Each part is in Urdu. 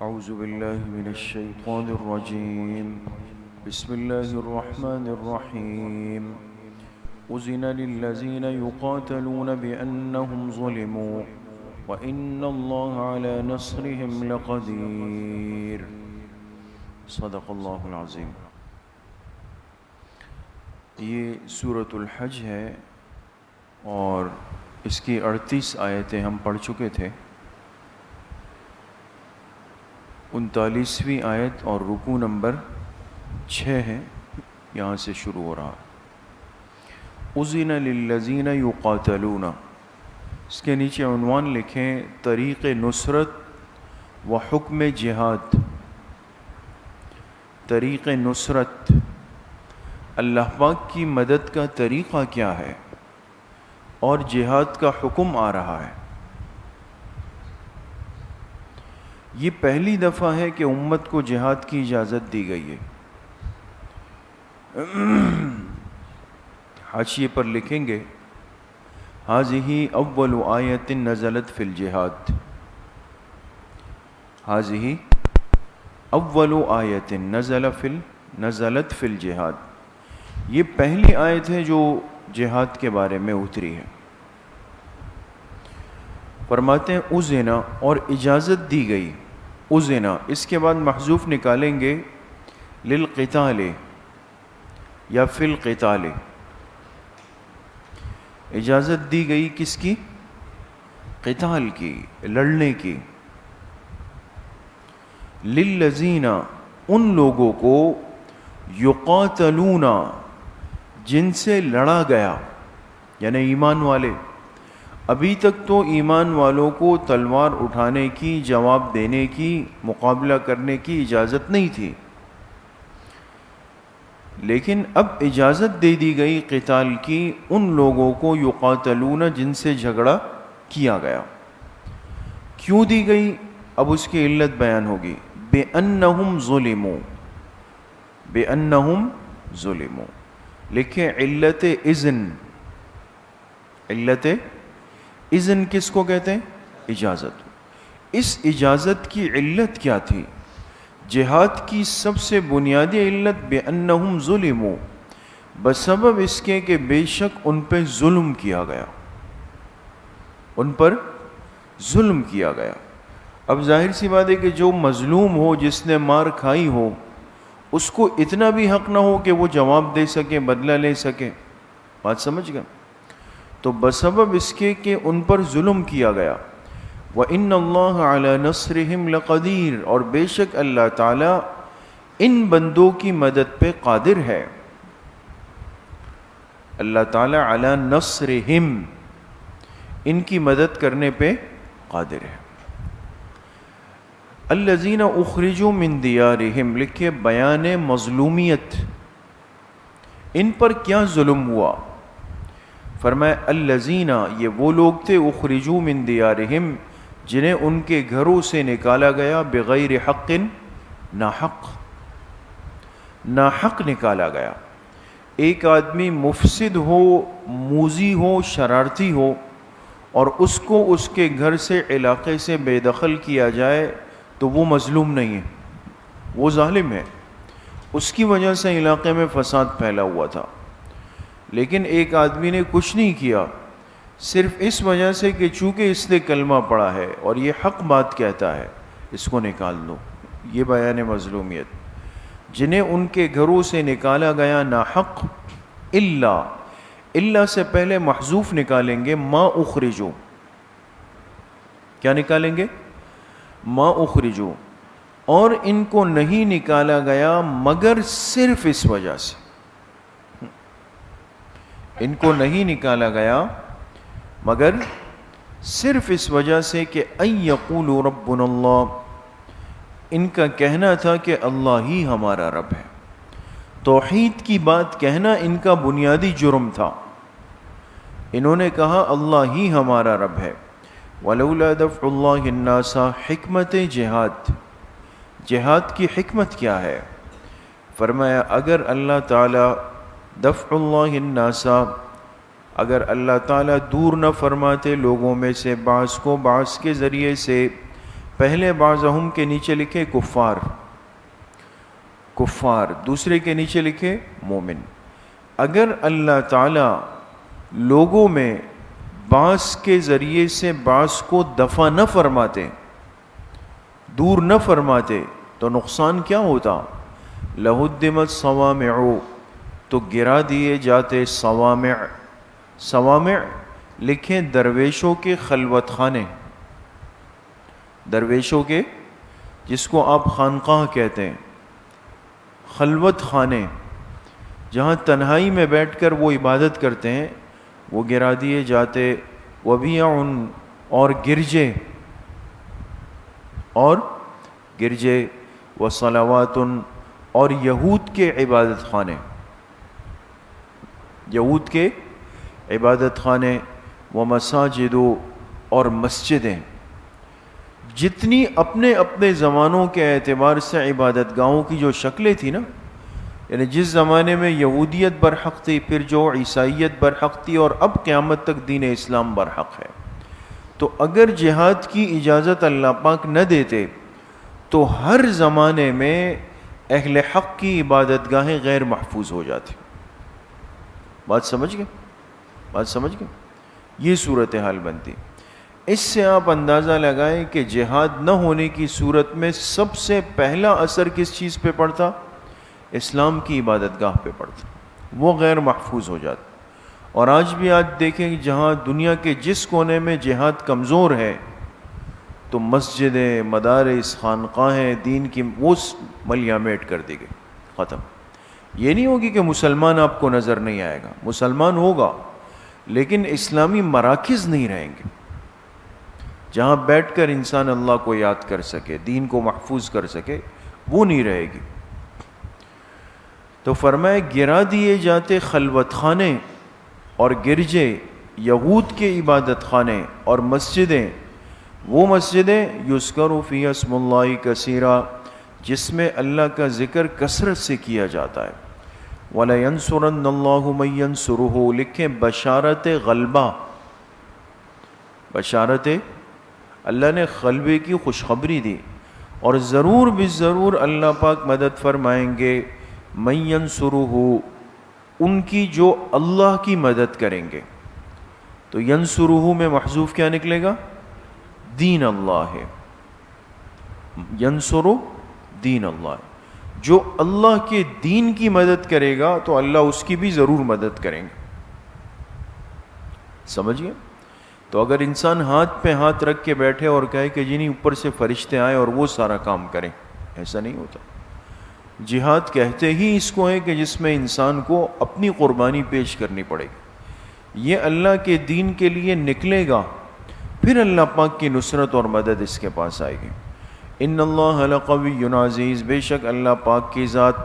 أعوذ بالله من الشيطان الرجيم بسم الله الرحمن الرحيم أذن للذين يقاتلون بأنهم ظلموا وإن الله على نصرهم لقدير صدق اللہ العظیم۔ یہ سورۃ الحج ہے اور اس کی 38 آیتیں ہم پڑھ چکے تھے۔ 39ویں آیت اور رکوع نمبر 6 ہے، یہاں سے شروع ہو رہا ہے۔ اذن للذین یقاتلون، اس کے نیچے عنوان لکھیں طریق نصرت و حکم جہاد۔ طریق نصرت، اللہ پاک کی مدد کا طریقہ کیا ہے اور جہاد کا حکم آ رہا ہے۔ یہ پہلی دفعہ ہے کہ امت کو جہاد کی اجازت دی گئی ہے۔ حاشیے پر لکھیں گے ھذہ اول آیۃ نزلت فی الجہاد، ھذہ اول آیۃ نزلت فی الجہاد، یہ پہلی آیت ہے جو جہاد کے بارے میں اتری ہے۔ فرماتے ہیں اذن، اور اجازت دی گئی۔ اذن، اس کے بعد محذوف نکالیں گے للقتال یا فی القتال۔ اجازت دی گئی کس کی؟ قتال کی، لڑنے کی۔ للذین، ان لوگوں کو، یقاتلون، جن سے لڑا گیا، یعنی ایمان والے۔ ابھی تک تو ایمان والوں کو تلوار اٹھانے کی، جواب دینے کی، مقابلہ کرنے کی اجازت نہیں تھی، لیکن اب اجازت دے دی گئی قتال کی ان لوگوں کو، یقاتلون، جن سے جھگڑا کیا گیا۔ کیوں دی گئی؟ اب اس کی علت بیان ہوگی۔ بِأَنَّهُمْ ظُلِمُوا، بِأَنَّهُمْ ظُلِمُوا، لکھیں علت اذن۔ علت اذن کس کو کہتے ہیں؟ اجازت۔ اس اجازت کی علت کیا تھی؟ جہاد کی سب سے بنیادی علت بِأَنَّهُمْ ظُلِمُوا، بسبب اس کے کہ بے شک ان پہ ظلم کیا گیا، ان پر ظلم کیا گیا۔ اب ظاہر سی بات ہے کہ جو مظلوم ہو، جس نے مار کھائی ہو، اس کو اتنا بھی حق نہ ہو کہ وہ جواب دے سکے، بدلہ لے سکے۔ بات سمجھ گئے؟ تو بسبب اس کے کہ ان پر ظلم کیا گیا۔ وَإِنَّ اللَّهَ عَلَى نَصْرِهِمْ لَقَدِيرٌ، اور بے شک اللہ تعالیٰ ان بندوں کی مدد پہ قادر ہے۔ اللہ تعالیٰ علی نصرہم، ان کی مدد کرنے پہ قادر ہے۔ الذین اخرجوا من دیارہم، لکھے بیان مظلومیت، ان پر کیا ظلم ہوا؟ فرمایا الذین، یہ وہ لوگ تھے، اخرجوا من دیارہم، جنہیں ان کے گھروں سے نکالا گیا، بغیر حق، ناحق، ناحق نکالا گیا۔ ایک آدمی مفسد ہو، موذی ہو، شرارتی ہو، اور اس کو اس کے گھر سے، علاقے سے بے دخل کیا جائے تو وہ مظلوم نہیں ہے، وہ ظالم ہے۔ اس کی وجہ سے علاقے میں فساد پھیلا ہوا تھا، لیکن ایک آدمی نے کچھ نہیں کیا، صرف اس وجہ سے کہ چونکہ اس نے کلمہ پڑھا ہے اور یہ حق بات کہتا ہے، اس کو نکال دو۔ یہ بیان مظلومیت۔ جنہیں ان کے گھروں سے نکالا گیا ناحق، الا سے پہلے محذوف نکالیں گے، ما اخرجو۔ کیا نکالیں گے؟ ما اخرجو، اور ان کو نہیں نکالا گیا مگر صرف اس وجہ سے، ان کو نہیں نکالا گیا مگر صرف اس وجہ سے کہ ان یقولوا ربنا اللہ، ان کا کہنا تھا کہ اللہ ہی ہمارا رب ہے۔ توحید کی بات کہنا ان کا بنیادی جرم تھا، انہوں نے کہا اللہ ہی ہمارا رب ہے۔ ولولا دفع اللہ الناس، حکمت جہاد، جہاد کی حکمت کیا ہے؟ فرمایا اگر اللہ تعالی دفع اللہ الناس، اگر اللہ تعالیٰ دور نہ فرماتے لوگوں میں سے بعض کو بعض کے ذریعے سے، پہلے بعضہم کے نیچے لکھے کفار، کفار، دوسرے کے نیچے لکھے مومن۔ اگر اللہ تعالی لوگوں میں بعض کے ذریعے سے بعض کو دفع نہ فرماتے، دور نہ فرماتے، تو نقصان کیا ہوتا؟ لہدمت صوامع، تو گرا دیے جاتے صوامع۔ صوامع لکھیں درویشوں کے خلوت خانے، درویشوں کے، جس کو آپ خانقاہ کہتے ہیں، خلوت خانے، جہاں تنہائی میں بیٹھ کر وہ عبادت کرتے ہیں، وہ گرا دیے جاتے۔ وبیع، اور گرجے، اور گرجے، وصلوات، اور یہود کے عبادت خانے، یہود کے عبادت خانے، ومساجد، اور مسجدیں۔ جتنی اپنے اپنے زمانوں کے اعتبار سے عبادت گاہوں کی جو شکلیں تھیں نا، یعنی جس زمانے میں یہودیت برحق تھی، پھر جو عیسائیت برحق تھی، اور اب قیامت تک دین اسلام برحق ہے، تو اگر جہاد کی اجازت اللہ پاک نہ دیتے تو ہر زمانے میں اہل حق کی عبادت گاہیں غیر محفوظ ہو جاتی۔ بات سمجھ گئے؟ بات سمجھ گئے؟ یہ صورتحال بنتی۔ اس سے آپ اندازہ لگائیں کہ جہاد نہ ہونے کی صورت میں سب سے پہلا اثر کس چیز پہ پڑتا؟ اسلام کی عبادت گاہ پہ پڑتا، وہ غیر محفوظ ہو جاتا۔ اور آج بھی آج دیکھیں کہ جہاں دنیا کے جس کونے میں جہاد کمزور ہے، تو مسجدیں، مدارس، خانقاہیں دین کی وہ ملیامیٹ کر دی گئی، ختم۔ یہ نہیں ہوگی کہ مسلمان آپ کو نظر نہیں آئے گا، مسلمان ہوگا، لیکن اسلامی مراکز نہیں رہیں گے جہاں بیٹھ کر انسان اللہ کو یاد کر سکے، دین کو محفوظ کر سکے، وہ نہیں رہے گی۔ تو فرمائے گرا دیے جاتے خلوت خانے اور گرجے، یہود کے عبادت خانے اور مسجدیں، وہ مسجدیں یذکر فیہا اسم اللہ کثیرا، جس میں اللہ کا ذکر کثرت سے کیا جاتا ہے۔ وَلَيَنْصُرَنَّ اللَّهُ مَن يَنْصُرُهُ، لکھیں بشارت غلبہ، بشارت، اللہ نے غلبے کی خوشخبری دی، اور ضرور بالضرور اللہ پاک مدد فرمائیں گے من ینصرہ، ان کی جو اللہ کی مدد کریں گے۔ تو ینصرہ میں محذوف کیا نکلے گا؟ دین اللہ ہے، ینصر دین اللہ، جو اللہ کے دین کی مدد کرے گا تو اللہ اس کی بھی ضرور مدد کریں گے۔ سمجھئے؟ تو اگر انسان ہاتھ پہ ہاتھ رکھ کے بیٹھے اور کہے کہ جی نہیں اوپر سے فرشتے آئیں اور وہ سارا کام کریں، ایسا نہیں ہوتا۔ جہاد کہتے ہی اس کو ہے کہ جس میں انسان کو اپنی قربانی پیش کرنی پڑے گی، یہ اللہ کے دین کے لیے نکلے گا، پھر اللہ پاک کی نصرت اور مدد اس کے پاس آئے گی۔ ان اللہ لقوی عزیز، بے شک اللہ پاک کی ذات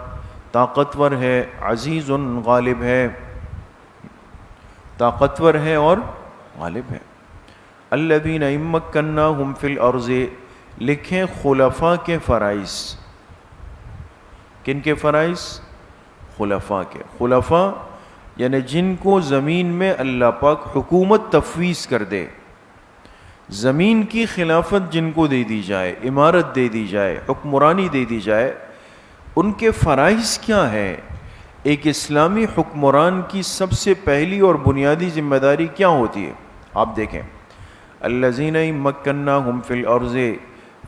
طاقتور ہے، عزیز غالب ہے، طاقتور ہے اور غالب ہے۔ الذین ان مکناہم فی الارض، لکھیں خلفاء کے فرائض۔ کن کے فرائض؟ خلفاء کے۔ خلفاء یعنی جن کو زمین میں اللہ پاک حکومت تفویض کر دے، زمین کی خلافت جن کو دے دی جائے، امارت دے دی جائے، حکمرانی دے دی جائے، ان کے فرائض کیا ہے؟ ایک اسلامی حکمران کی سب سے پہلی اور بنیادی ذمہ داری کیا ہوتی ہے؟ آپ دیکھیں، الذین مکناہم فی الارض،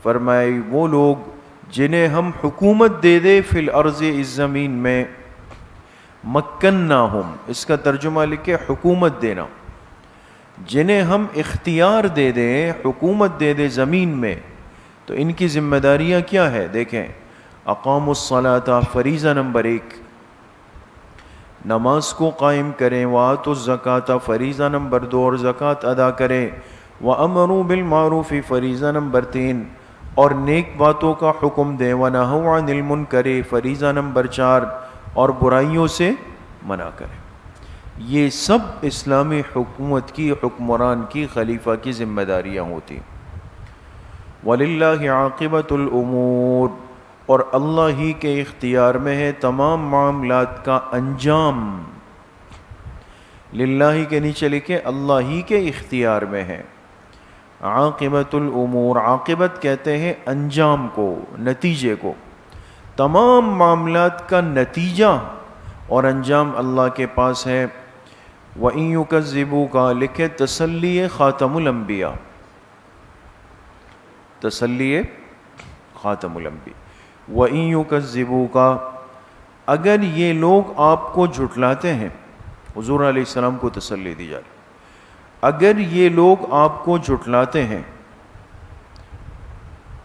فرمائے وہ لوگ جنہیں ہم حکومت دے دے فی الارض، اس زمین میں، مکناہم، اس کا ترجمہ لکھے حکومت دینا، جنہیں ہم اختیار دے دیں، حکومت دے دے زمین میں، تو ان کی ذمہ داریاں کیا ہے؟ دیکھیں، اقاموا الصلاۃ، فریضہ نمبر 1، نماز کو قائم کریں، وآتوا الزکاۃ، فریضہ نمبر 2 اور زکوٰۃ ادا کریں، وامروا بالمعروف، فریضہ نمبر 3 اور نیک باتوں کا حکم دیں، ونہوا عن المنکر، فریضہ نمبر 4 اور برائیوں سے منع کریں۔ یہ سب اسلامی حکومت کی، حکمران کی، خلیفہ کی ذمہ داریاں ہوتی۔ وَلِلَّهِ عَاقِبَةُ الْأُمُورِ، اور اللہ ہی کے اختیار میں ہے تمام معاملات کا انجام۔ للہ کے نیچے لکھے اللہ ہی کے اختیار میں ہے، عاقبۃ الامور، عاقبت کہتے ہیں انجام کو، نتیجے کو. تمام معاملات کا نتیجہ اور انجام اللہ کے پاس ہے. وَإِن يُكَذِّبُوكَ، لکھے تسلی خاتم الانبیاء، تسلی خاتم الانبیاء. وَإِن يُكَذِّبُوكَ، اگر یہ لوگ آپ کو جھٹلاتے ہیں، حضور علیہ السلام کو تسلی دی جائے، اگر یہ لوگ آپ کو جھٹلاتے ہیں.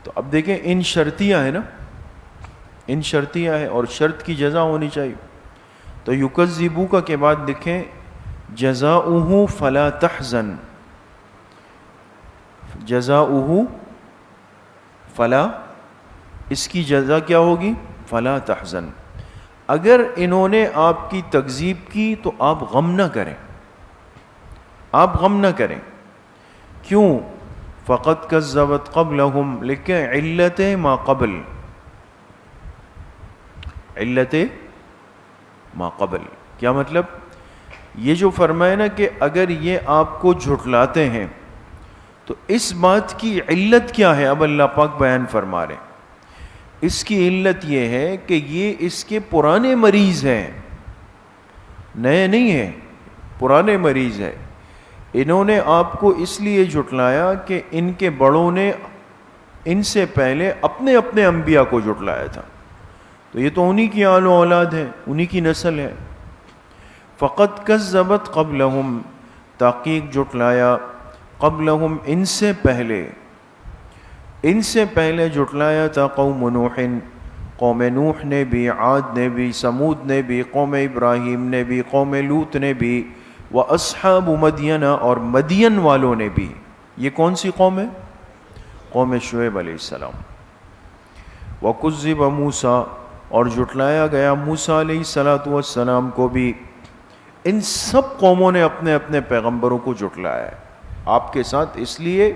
تو اب دیکھیں ان شرطیہ ہے نا، ان شرطیہ ہے اور شرط کی جزا ہونی چاہیے. تو یکذبوک کے بعد لکھیں جزاؤہ فلا تحزن، جزاؤہ فلا، اس کی جزا کیا ہوگی؟ فلا تحزن. اگر انہوں نے آپ کی تکذیب کی تو آپ غم نہ کریں، آپ غم نہ کریں. کیوں؟ فقط کذبت قبلہم، لکھیں علت ما قبل، علت ما قبل. کیا مطلب؟ یہ جو فرمایا نا کہ اگر یہ آپ کو جھٹلاتے ہیں تو اس بات کی علت کیا ہے؟ اب اللہ پاک بیان فرما رہے ہیں. اس کی علت یہ ہے کہ یہ اس کے پرانے مریض ہیں، نئے نہیں ہیں، پرانے مریض ہیں. انہوں نے آپ کو اس لیے جھٹلایا کہ ان کے بڑوں نے ان سے پہلے اپنے اپنے انبیاء کو جھٹلایا تھا. تو یہ تو انہی کی آل و اولاد ہے، انہی کی نسل ہے. فقط کذبت قبلہم، تحقیق جھٹلایا، قبلہم ان سے پہلے، ان سے پہلے جھٹلایا تھا قوم نوح، قوم نوح نے بھی، عاد نے بھی، سمود نے بھی، قوم ابراہیم نے بھی، قوم لوط نے بھی، واصحاب مدین، اور مدین والوں نے بھی. یہ کون سی قوم ہے؟ قوم شعیب علیہ السلام. وکذب موسیٰ، اور جھٹلایا گیا موسیٰ علیہ السلام کو بھی. ان سب قوموں نے اپنے اپنے پیغمبروں کو جھٹلایا ہے آپ کے ساتھ، اس لیے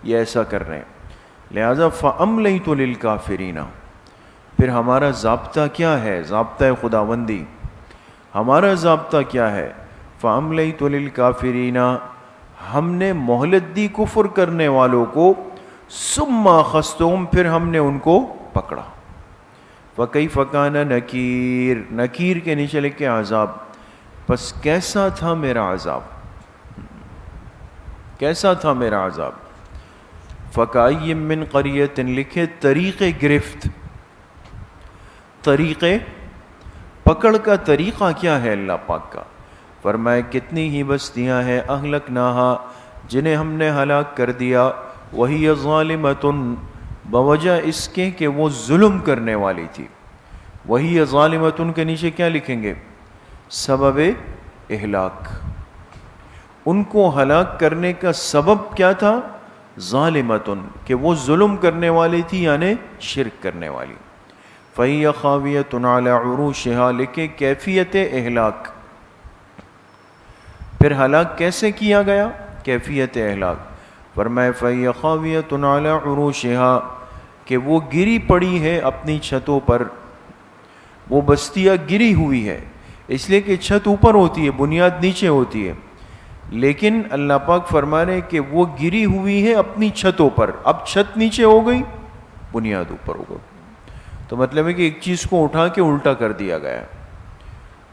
یہ ایسا کر رہے ہیں. لہذا فَأَمْلَيْتُ لِلْكَافِرِينَ، پھر ہمارا ضابطہ کیا ہے؟ ضابطہ خداوندی، ہمارا ضابطہ کیا ہے؟ فَأَمْلَيْتُ لِلْكَافِرِينَ، ہم نے مہلت دی کفر کرنے والوں کو، ثُمَّ أَخَذْتُهُمْ، پھر ہم نے ان کو پکڑا. فَكَيْفَ كَانَ نَكِيرٌ، نکیر کے نیچے لکھ کے عذاب، پس کیسا تھا میرا عذاب، کیسا تھا میرا عذاب. فَكَأَيٍّ مِّن قَرْيَةٍ، لکھے طریق گرفت، طریق پکڑ کا طریقہ کیا ہے اللہ پاک کا؟ فرمائے کتنی ہی بستیاں ہیں، اہلکناہا، جنہیں ہم نے ہلاک کر دیا، وہی ظالمۃ، بوجہ اس کے کہ وہ ظلم کرنے والی تھی. وہی ظالمۃ کے نیچے کیا لکھیں گے؟ سبب اہلاک. ان کو ہلاک کرنے کا سبب کیا تھا؟ ظالمۃ، کہ وہ ظلم کرنے والی تھی، یعنی شرک کرنے والی. فَهِيَ خَاوِيَةٌ عَلَى عُرُوشِهَا، لکھے کیفیت اہلاک. پھر ہلاک کیسے کیا گیا؟ کیفیت اہلاک. فرمائے فَهِيَ خَاوِيَةٌ عَلَى عُرُوشِهَا، کہ وہ گری پڑی ہے اپنی چھتوں پر. وہ بستیاں گری ہوئی ہے، اس لیے کہ چھت اوپر ہوتی ہے، بنیاد نیچے ہوتی ہے. لیکن اللہ پاک فرما رہے کہ وہ گری ہوئی ہے اپنی چھتوں پر. اب چھت نیچے ہو گئی، بنیاد اوپر ہو گئی. تو مطلب ہے کہ ایک چیز کو اٹھا کے الٹا کر دیا گیا.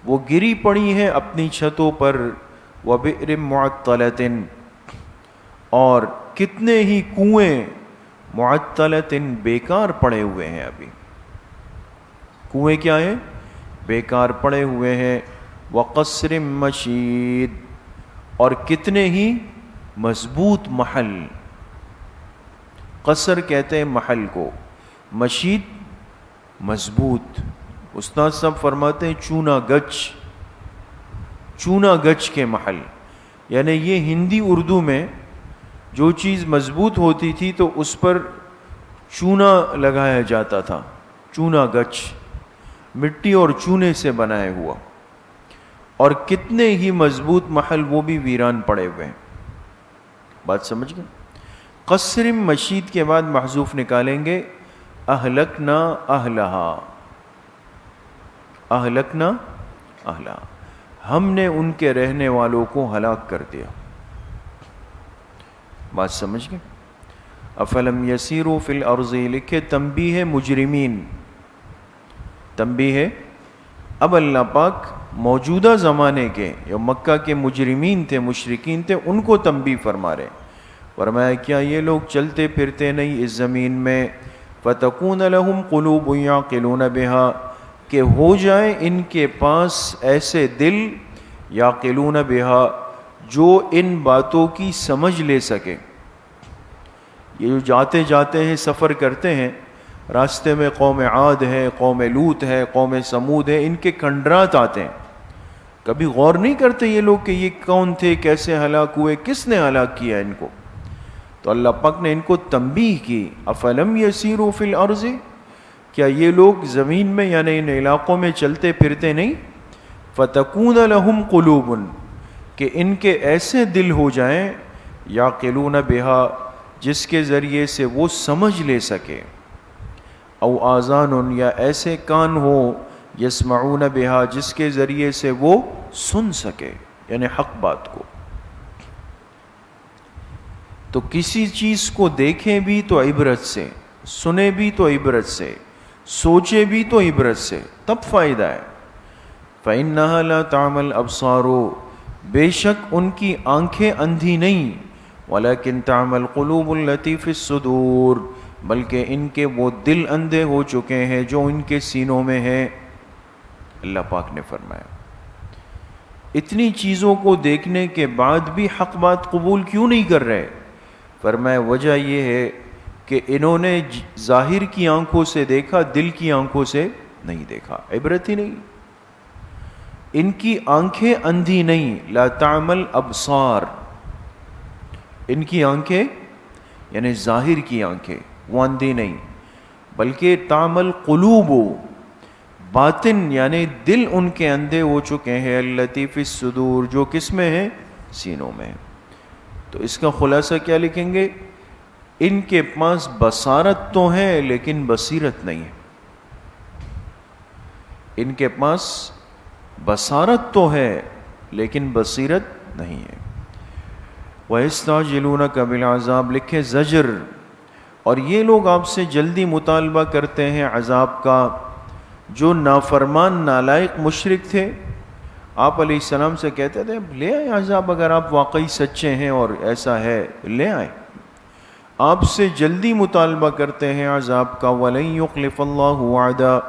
وہ گری پڑی ہے اپنی چھتوں پر. وَبِئْرٍ مُعَطَّلَةٍ، اور کتنے ہی کنویں، معطلتن، بیکار پڑے ہوئے ہیں. ابھی کنویں کیا ہیں؟ بیکار پڑے ہوئے ہیں. وَقَصْرٍ مَشِيدٍ، اور کتنے ہی مضبوط محل. قصر کہتے ہیں محل کو، مشید مضبوط. استاد صاحب فرماتے ہیں چونا گچ، چونا گچ کے محل. یعنی یہ ہندی اردو میں جو چیز مضبوط ہوتی تھی تو اس پر چونا لگایا جاتا تھا. چونا گچ، مٹی اور چونے سے بنائے ہوا. اور کتنے ہی مضبوط محل، وہ بھی ویران پڑے ہوئے ہیں. بات سمجھ گئے؟ قصر مشید کے بعد محذوف نکالیں گے اہلکنا اہلہا، اہلکنا اہلہا، ہم نے ان کے رہنے والوں کو ہلاک کر دیا. بات سمجھ گئے؟ افلم یسیروا فی الارض، لکھے تنبیہ مجرمین، تنبیہ اب اللہ پاک موجودہ زمانے کے جو مکہ کے مجرمین تھے، مشرکین تھے، ان کو تنبیہ فرما رہے، فرمایا کیا یہ لوگ چلتے پھرتے نہیں اس زمین میں، فتکون لہم قلوب یعقلون بہا، کہ ہو جائیں ان کے پاس ایسے دل، یعقلون بہا، جو ان باتوں کی سمجھ لے سکے۔ یہ جو جاتے جاتے ہیں، سفر کرتے ہیں، راستے میں قوم عاد ہے، قوم لوط ہے، قوم سمود ہے، ان کے کھنڈرات آتے ہیں، کبھی غور نہیں کرتے یہ لوگ کہ یہ کون تھے، کیسے ہلاک ہوئے، کس نے ہلاک کیا ان کو؟ تو اللہ پاک نے ان کو تنبیہ کی، افلم یسیروا فی الارض، کیا یہ لوگ زمین میں یعنی ان علاقوں میں چلتے پھرتے نہیں، فتکون لہم قلوب، کہ ان کے ایسے دل ہو جائیں، یعقلون بہا، جس کے ذریعے سے وہ سمجھ لے سکے، او آذان، یا ایسے کان ہو، یسمعون بہا، جس کے ذریعے سے وہ سن سکے، یعنی حق بات کو۔ تو کسی چیز کو دیکھیں بھی تو عبرت سے، سنے بھی تو عبرت سے، سوچے بھی تو عبرت سے، تب فائدہ ہے۔ فإنها لا تعمى الأبصار، بے شک ان کی آنکھیں اندھی نہیں، ولكن تعمى القلوب التي في الصدور، بلکہ ان کے وہ دل اندھے ہو چکے ہیں جو ان کے سینوں میں ہیں۔ اللہ پاک نے فرمایا اتنی چیزوں کو دیکھنے کے بعد بھی حق بات قبول کیوں نہیں کر رہے؟ فرمایا وجہ یہ ہے کہ انہوں نے ظاہر کی آنکھوں سے دیکھا، دل کی آنکھوں سے نہیں دیکھا، عبرت ہی نہیں۔ ان کی آنکھیں اندھی نہیں، لا تعمل ابصار، ان کی آنکھیں یعنی ظاہر کی آنکھیں وہ اندھی نہیں، بلکہ تعمل قلوب، باطن یعنی دل ان کے اندھے ہو چکے ہیں، التی فی الصدور، جو کس میں ہیں؟ سینوں میں۔ تو اس کا خلاصہ کیا لکھیں گے؟ ان کے پاس بصارت تو ہے لیکن بصیرت نہیں ہے۔ ان کے پاس بصارت تو ہے لیکن بصیرت نہیں ہے۔ وَيَسْتَعْجِلُونَكَ بِالْعَذَابِ، لکھے زجر، اور یہ لوگ آپ سے جلدی مطالبہ کرتے ہیں عذاب کا۔ جو نافرمان نالائق مشرک تھے، آپ علیہ السلام سے کہتے تھے لے آئیں عذاب، اگر آپ واقعی سچے ہیں اور ایسا ہے لے آئیں۔ آپ سے جلدی مطالبہ کرتے ہیں عذاب کا۔ وَلَن يُخْلِفَ اللَّهُ وَعْدَهُ،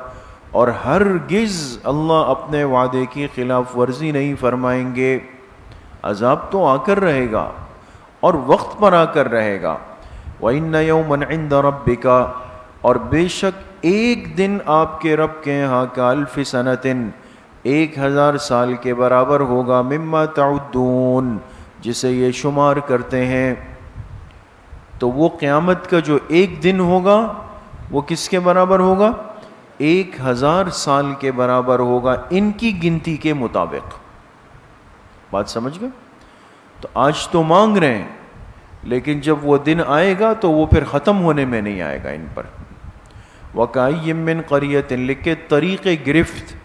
اور ہرگز اللہ اپنے وعدے کی خلاف ورزی نہیں فرمائیں گے۔ عذاب تو آ کر رہے گا اور وقت پر آ کر رہے گا۔ وَإِنَّ يَوْمًا عِندَ رَبِّكَ، اور بے شک ایک دن آپ کے رب کے ہاں کا الف سنتن، 1000 سال کے برابر ہوگا، مما تعدون، جسے یہ شمار کرتے ہیں۔ تو وہ قیامت کا جو ایک دن ہوگا وہ کس کے برابر ہوگا؟ 1000 سال کے برابر ہوگا ان کی گنتی کے مطابق۔ بات سمجھ گئے؟ تو آج تو مانگ رہے ہیں لیکن جب وہ دن آئے گا تو وہ پھر ختم ہونے میں نہیں آئے گا ان پر۔ وَكَأَيٍّ مِّن قَرْيَةٍ، لکھے طریق گرفت،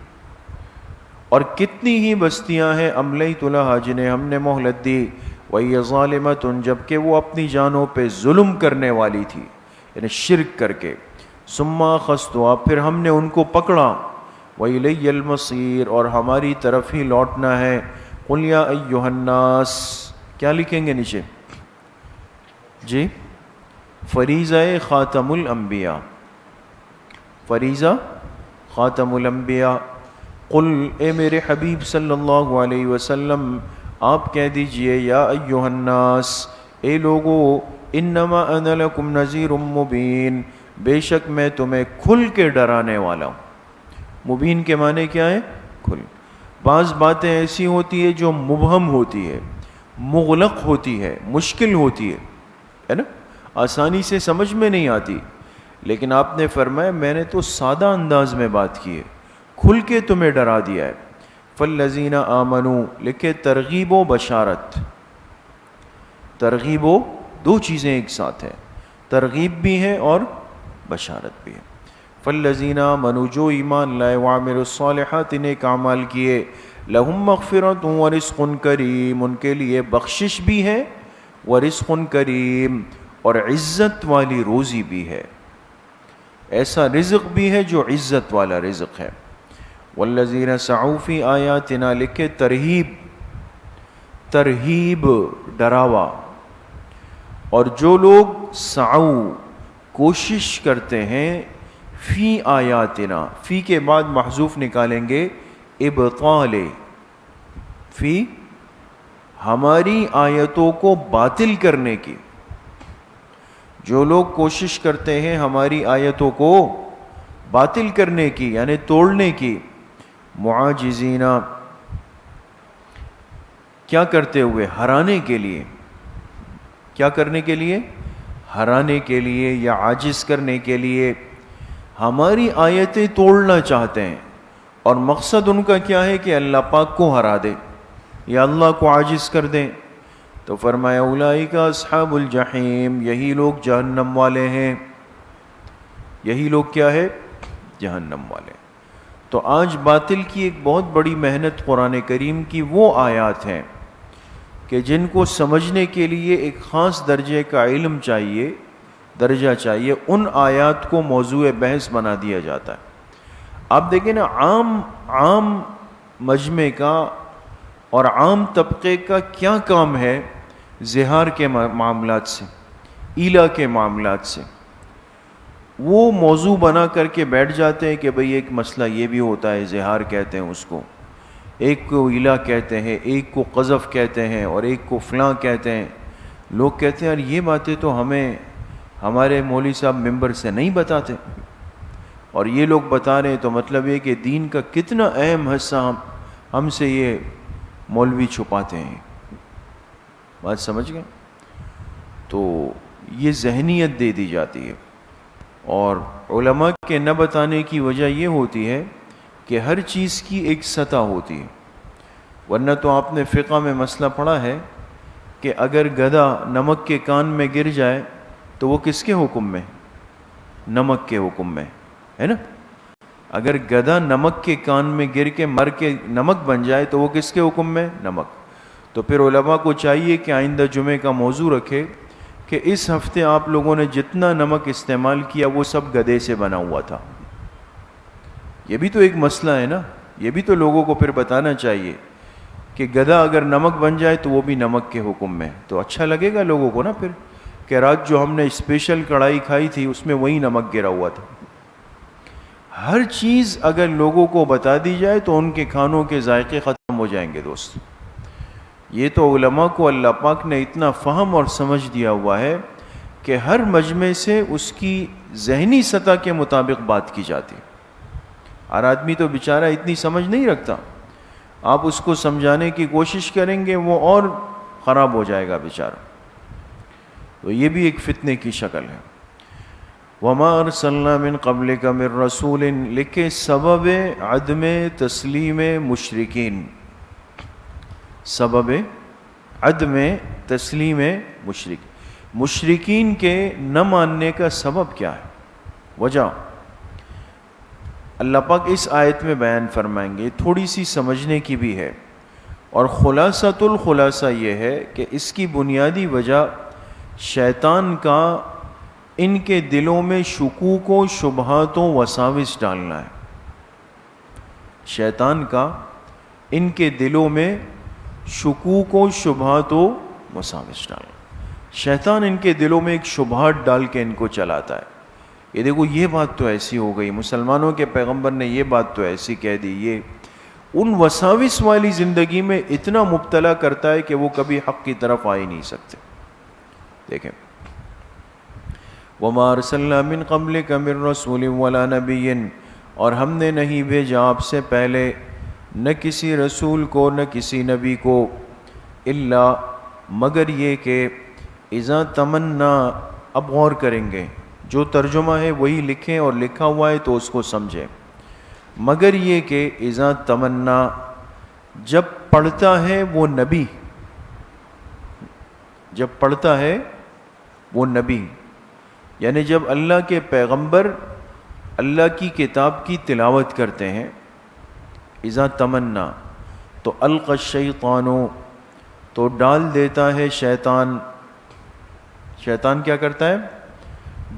اور کتنی ہی بستیاں ہیں، املیت لہا، جنہیں ہم نے مہلت دی، وَهِيَ ظَالِمَةٌ، جبکہ وہ اپنی جانوں پہ ظلم کرنے والی تھی، یعنی شرک کر کے، ثُمَّ أَخَذْتُهَا، پھر ہم نے ان کو پکڑا، وَإِلَيَّ الْمَصِيرُ، اور ہماری طرف ہی لوٹنا ہے۔ قُلْ يَا أَيُّهَا النَّاسِ، کیا لکھیں گے نیچے؟ جی فریضہ خاتم الانبیاء، فریضہ خاتم الانبیاء۔ قل، اے میرے حبیب صلی اللہ علیہ وسلم آپ کہہ دیجئے، یا ایہا الناس، اے لوگو، انما انا لکم نذیر مبین، بے شک میں تمہیں کھل کے ڈرانے والا ہوں۔ مبین کے معنی کیا ہے؟ کھل۔ بعض باتیں ایسی ہوتی ہے جو مبہم ہوتی ہے، مغلق ہوتی ہے، مشکل ہوتی ہے نا، آسانی سے سمجھ میں نہیں آتی، لیکن آپ نے فرمایا میں نے تو سادہ انداز میں بات کی ہے، کھل کے تمہیں ڈرا دیا ہے۔ فالذین آمنوا، لکھے ترغیب و بشارت، ترغیب و دو چیزیں ایک ساتھ ہیں، ترغیب بھی ہے اور بشارت بھی ہے۔ فالذین آمنوا، جو ایمان لائے، وعملوا الصالحات، نیک اعمال کیے، لہم مغفرۃ ورزق کریم، ان کے لیے بخشش بھی ہے، ورزق کریم، اور عزت والی روزی بھی ہے، ایسا رزق بھی ہے جو عزت والا رزق ہے۔ والذین سعوا فی آیاتنا، لکھے ترہیب ڈراوا، اور جو لوگ سعوا کوشش کرتے ہیں، فی آیاتنا، فی کے بعد محذوف نکالیں گے، ابطال، فی ہماری آیتوں کو باطل کرنے کی، جو لوگ کوشش کرتے ہیں ہماری آیتوں کو باطل کرنے کی یعنی توڑنے کی، معاجزین، کیا کرتے ہوئے؟ ہرانے کے لیے۔ کیا کرنے کے لیے؟ ہرانے کے لیے یا عاجز کرنے کے لیے، ہماری آیتیں توڑنا چاہتے ہیں، اور مقصد ان کا کیا ہے کہ اللہ پاک کو ہرا دے یا اللہ کو عاجز کر دیں۔ تو فرمایا اولئک اصحاب الجحیم، یہی لوگ جہنم والے ہیں۔ یہی لوگ کیا ہے؟ جہنم والے۔ تو آج باطل کی ایک بہت بڑی محنت قرآن کریم کی وہ آیات ہیں کہ جن کو سمجھنے کے لیے ایک خاص درجے کا علم چاہیے، درجہ چاہیے، ان آیات کو موضوع بحث بنا دیا جاتا ہے۔ آپ دیکھیں نا، عام مجمع کا اور عام طبقے کا کیا کام ہے زہار کے معاملات سے، ایلا کے معاملات سے؟ وہ موضوع بنا کر کے بیٹھ جاتے ہیں کہ بھئی ایک مسئلہ یہ بھی ہوتا ہے، زہار کہتے ہیں اس کو، ایک کو ایلا کہتے ہیں، ایک کو قذف کہتے ہیں، اور ایک کو فلاں کہتے ہیں۔ لوگ کہتے ہیں یار یہ باتیں تو ہمیں ہمارے مولوی صاحب ممبر سے نہیں بتاتے، اور یہ لوگ بتا رہے ہیں، تو مطلب یہ کہ دین کا کتنا اہم حصہ ہم سے یہ مولوی چھپاتے ہیں۔ بات سمجھ گئے؟ تو یہ ذہنیت دے دی جاتی ہے، اور علماء کے نہ بتانے کی وجہ یہ ہوتی ہے کہ ہر چیز کی ایک سطح ہوتی ہے۔ ورنہ تو آپ نے فقہ میں مسئلہ پڑھا ہے کہ اگر گدھا نمک کے کان میں گر جائے تو وہ کس کے حکم میں؟ نمک کے حکم میں، ہے نا؟ اگر گدھا نمک کے کان میں گر کے مر کے نمک بن جائے تو وہ کس کے حکم میں؟ نمک۔ تو پھر علماء کو چاہیے کہ آئندہ جمعے کا موضوع رکھے کہ اس ہفتے آپ لوگوں نے جتنا نمک استعمال کیا وہ سب گدھے سے بنا ہوا تھا۔ یہ بھی تو ایک مسئلہ ہے نا، یہ بھی تو لوگوں کو پھر بتانا چاہیے کہ گدھا اگر نمک بن جائے تو وہ بھی نمک کے حکم میں، تو اچھا لگے گا لوگوں کو نا پھر کہ رات جو ہم نے اسپیشل کڑھائی کھائی تھی اس میں وہی نمک گرا ہوا تھا۔ ہر چیز اگر لوگوں کو بتا دی جائے تو ان کے کھانوں کے ذائقے ختم ہو جائیں گے دوست۔ یہ تو علماء کو اللہ پاک نے اتنا فہم اور سمجھ دیا ہوا ہے کہ ہر مجمع سے اس کی ذہنی سطح کے مطابق بات کی جاتی ہے۔ ہر آدمی تو بیچارہ اتنی سمجھ نہیں رکھتا، آپ اس کو سمجھانے کی کوشش کریں گے وہ اور خراب ہو جائے گا بیچارہ۔ تو یہ بھی ایک فتنے کی شکل ہے۔ وَمَا أَرْسَلْنَا مِن قَبْلِكَ مِن رَسُولٍ، لکھے سبب عدم تسلیم مشرکین، سبب عدم تسلیم مشرکین کے نہ ماننے کا سبب کیا ہے، وجہ اللہ پاک اس آیت میں بیان فرمائیں گے، تھوڑی سی سمجھنے کی بھی ہے، اور خلاصۃ الخلاصہ یہ ہے کہ اس کی بنیادی وجہ شیطان کا ان کے دلوں میں شکوک و شبہات و وساوس ڈالنا ہے۔ شیطان کا ان کے دلوں میں شکوک و شبہات و وساوس ڈالنا، شیطان ان کے دلوں میں ایک شبہات ڈال کے ان کو چلاتا ہے، یہ دیکھو یہ بات تو ایسی ہو گئی، مسلمانوں کے پیغمبر نے یہ بات تو ایسی کہہ دی، یہ ان وساوس والی زندگی میں اتنا مبتلا کرتا ہے کہ وہ کبھی حق کی طرف آ ہی نہیں سکتے۔ دیکھیں، وَمَا أَرْسَلْنَا مِن قَبْلِكَ مِن رَسُولٍ وَلَا نَبِيٍّ، اور ہم نے نہیں بھیجا آپ سے پہلے نہ کسی رسول کو نہ کسی نبی کو، الا مگر یہ کہ اذا تمنا، اب غور کریں گے، جو ترجمہ ہے وہی لکھیں اور لکھا ہوا ہے تو اس کو سمجھیں، مگر یہ کہ اذا تمنا، جب پڑھتا ہے وہ نبی، جب پڑھتا ہے وہ نبی، یعنی جب اللہ کے پیغمبر اللہ کی کتاب کی تلاوت کرتے ہیں، اذا تمنا، تو القی الشیطان، تو ڈال دیتا ہے شیطان، شیطان کیا کرتا ہے؟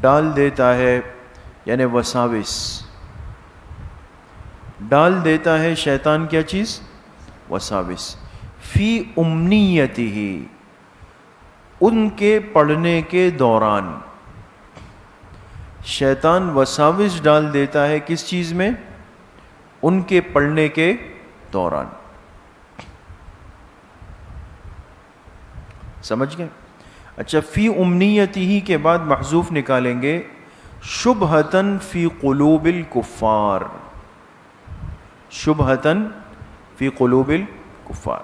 ڈال دیتا ہے، یعنی وساوس ڈال دیتا ہے شیطان. کیا چیز؟ وساوس. فی امنیتہ، ان کے پڑھنے کے دوران. شیطان وساوس ڈال دیتا ہے کس چیز میں؟ ان کے پڑھنے کے دوران. سمجھ گئے؟ اچھا، فی امنیتہ کے بعد محذوف نکالیں گے، شبہتاً فی قلوب الکفار. شبہتاً فی قلوب الکفار.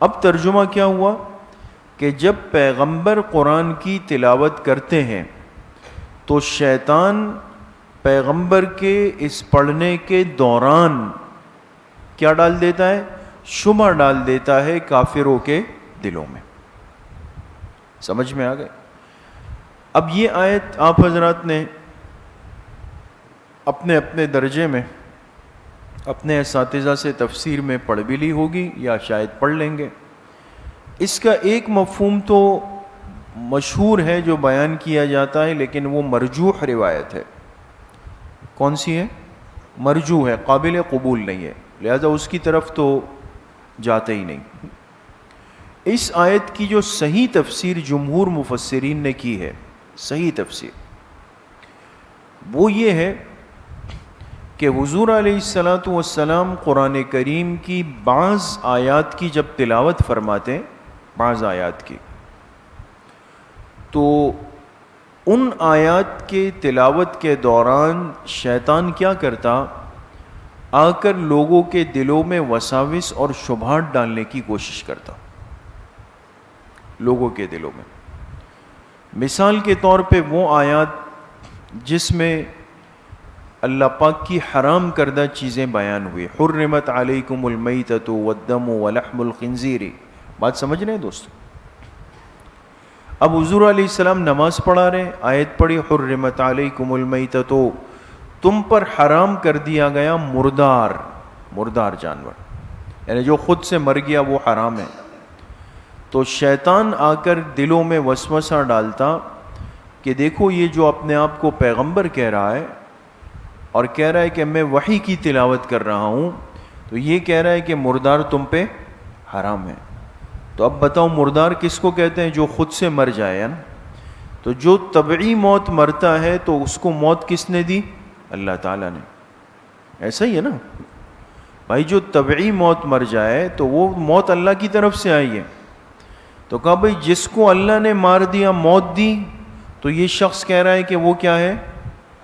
اب ترجمہ کیا ہوا کہ جب پیغمبر قرآن کی تلاوت کرتے ہیں تو شیطان پیغمبر کے اس پڑھنے کے دوران کیا ڈال دیتا ہے؟ شبہ ڈال دیتا ہے کافروں کے دلوں میں. سمجھ میں آ گئے؟ اب یہ آیت آپ حضرات نے اپنے اپنے درجے میں اپنے اساتذہ سے تفسیر میں پڑھ بھی لی ہوگی یا شاید پڑھ لیں گے. اس کا ایک مفہوم تو مشہور ہے جو بیان کیا جاتا ہے، لیکن وہ مرجوح روایت ہے. کون سی ہے؟ مرجوح ہے، قابل قبول نہیں ہے، لہذا اس کی طرف تو جاتے ہی نہیں. اس آیت کی جو صحیح تفسیر جمہور مفسرین نے کی ہے، صحیح تفسیر، وہ یہ ہے کہ حضور علیہ الصلاۃ والسلام قرآن کریم کی بعض آیات کی جب تلاوت فرماتے، بعض آیات کی، تو ان آیات کے تلاوت کے دوران شیطان کیا کرتا؟ آ کر لوگوں کے دلوں میں وساوس اور شبہات ڈالنے کی کوشش کرتا، لوگوں کے دلوں میں. مثال کے طور پہ وہ آیات جس میں اللہ پاک کی حرام کردہ چیزیں بیان ہوئی، حرمت علیکم المیتۃ والدم ولحم الخنزیر. بات سمجھ رہے ہیں دوستو؟ اب حضور علیہ السلام نماز پڑھا رہے، آیت پڑھی حرمت علیکم المیتۃ، تم پر حرام کر دیا گیا مردار جانور، یعنی جو خود سے مر گیا وہ حرام ہے. تو شیطان آ کر دلوں میں وسوسہ ڈالتا کہ دیکھو یہ جو اپنے آپ کو پیغمبر کہہ رہا ہے اور کہہ رہا ہے کہ میں وحی کی تلاوت کر رہا ہوں، تو یہ کہہ رہا ہے کہ مردار تم پہ حرام ہے. تو اب بتاؤ مردار کس کو کہتے ہیں؟ جو خود سے مر جائے نا. تو جو طبعی موت مرتا ہے تو اس کو موت کس نے دی؟ اللہ تعالیٰ نے. ایسا ہی ہے نا بھائی، جو طبعی موت مر جائے تو وہ موت اللہ کی طرف سے آئی ہے. تو کہا بھائی جس کو اللہ نے مار دیا، موت دی، تو یہ شخص کہہ رہا ہے کہ وہ کیا ہے؟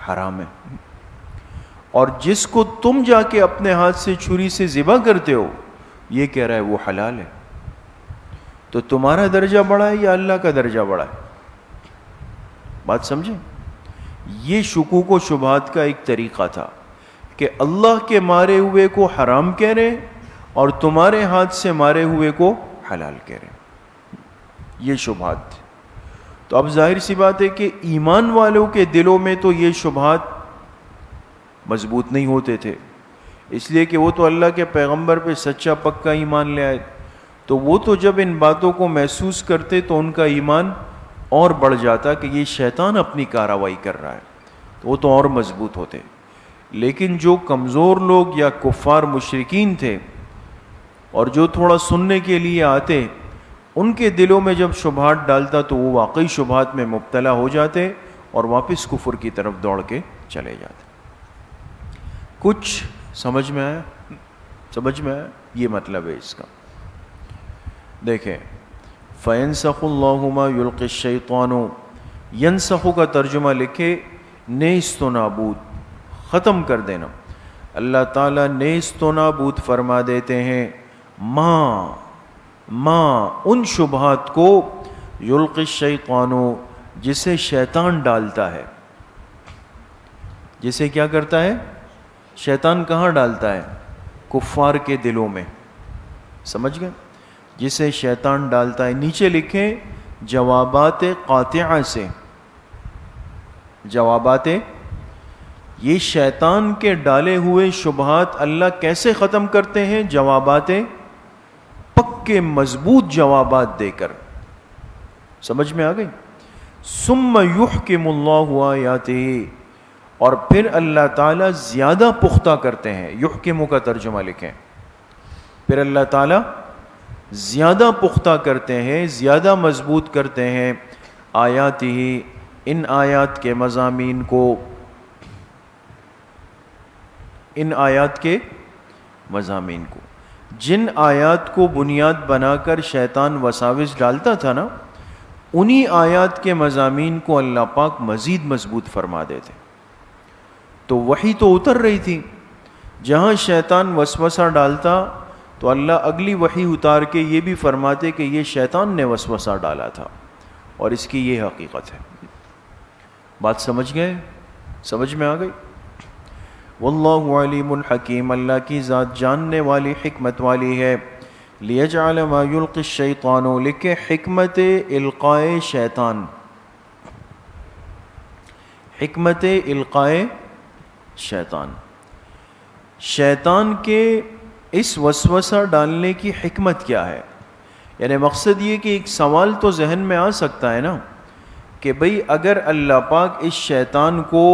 حرام ہے. اور جس کو تم جا کے اپنے ہاتھ سے چھری سے ذبح کرتے ہو، یہ کہہ رہا ہے وہ حلال ہے. تو تمہارا درجہ بڑا ہے یا اللہ کا درجہ بڑا ہے؟ بات سمجھیں؟ یہ شکوک و شبہات کا ایک طریقہ تھا کہ اللہ کے مارے ہوئے کو حرام کہہ رہے اور تمہارے ہاتھ سے مارے ہوئے کو حلال کہہ رہے. یہ شبہات تھی. تو اب ظاہر سی بات ہے کہ ایمان والوں کے دلوں میں تو یہ شبہات مضبوط نہیں ہوتے تھے، اس لیے کہ وہ تو اللہ کے پیغمبر پہ سچا پکا ایمان لے آئے. تو وہ تو جب ان باتوں کو محسوس کرتے تو ان کا ایمان اور بڑھ جاتا کہ یہ شیطان اپنی کارروائی کر رہا ہے، تو وہ تو اور مضبوط ہوتے. لیکن جو کمزور لوگ یا کفار مشرکین تھے اور جو تھوڑا سننے کے لیے آتے، ان کے دلوں میں جب شبہات ڈالتا تو وہ واقعی شبہات میں مبتلا ہو جاتے اور واپس کفر کی طرف دوڑ کے چلے جاتے. کچھ سمجھ میں آیا؟ سمجھ میں آیا؟ یہ مطلب ہے اس کا. دیکھیں، فَيَنْسَخُ اللَّهُ مَا يُلْقِ الشَّيْطَانُ، ینسخ کا ترجمہ لکھے نیست و نابود، ختم کر دینا. اللہ تعالیٰ نیست و نابود فرما دیتے ہیں ماں ان شبہات کو یلقی الشیطان جسے شیطان ڈالتا ہے. جسے کیا کرتا ہے؟ شیطان کہاں ڈالتا ہے؟ کفار کے دلوں میں. سمجھ گئے؟ جسے شیطان ڈالتا ہے. نیچے لکھیں جوابات قاطعہ سے. جوابات، یہ شیطان کے ڈالے ہوئے شبہات اللہ کیسے ختم کرتے ہیں؟ جوابات پکے مضبوط جوابات دے کر. سمجھ میں آ گئی؟ ثم یحکم اللہ آیاتہ، اور پھر اللہ تعالیٰ زیادہ پختہ کرتے ہیں. یحکم کا ترجمہ لکھیں. پھر اللہ تعالیٰ زیادہ پختہ کرتے ہیں، زیادہ مضبوط کرتے ہیں آیاتہ، ان آیات کے مضامین کو، ان آیات کے مضامین کو. جن آیات کو بنیاد بنا کر شیطان وساوس ڈالتا تھا نا، انہی آیات کے مضامین کو اللہ پاک مزید مضبوط فرما دیتے. تو وحی تو اتر رہی تھی، جہاں شیطان وسوسہ ڈالتا تو اللہ اگلی وحی اتار کے یہ بھی فرماتے کہ یہ شیطان نے وسوسہ ڈالا تھا اور اس کی یہ حقیقت ہے. بات سمجھ گئے؟ سمجھ میں آ گئی؟ واللہ علیم حکیم، اللہ کی ذات جاننے والی، حکمت والی ہے. لیجعل ما یلقی الشیطان، لکھے حکمت القائے شیطان، حکمت القائے شیطان، شیطان کے اس وسوسہ ڈالنے کی حکمت کیا ہے؟ یعنی مقصد یہ کہ ایک سوال تو ذہن میں آ سکتا ہے نا کہ بھئی اگر اللہ پاک اس شیطان کو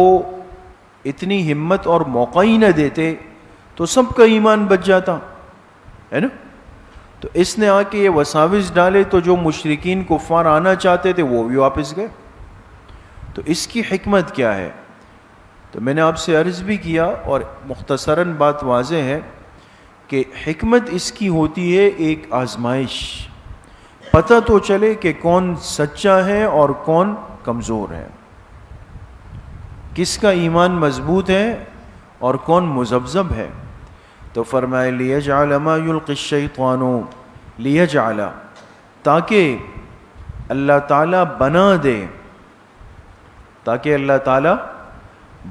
اتنی ہمت اور موقع ہی نہ دیتے تو سب کا ایمان بچ جاتا ہے نا. تو اس نے آ کے یہ وساوس ڈالے تو جو مشرکین کفار آنا چاہتے تھے وہ بھی واپس گئے. تو اس کی حکمت کیا ہے؟ تو میں نے آپ سے عرض بھی کیا اور مختصراً بات واضح ہے کہ حکمت اس کی ہوتی ہے ایک آزمائش، پتہ تو چلے کہ کون سچا ہے اور کون کمزور ہے، کس کا ایمان مضبوط ہے اور کون مذبذب ہے. تو فرمائے لیجعل ما یلقی الشیطان، لیجعل، تاکہ اللہ تعالیٰ بنا دے، تاکہ اللہ تعالیٰ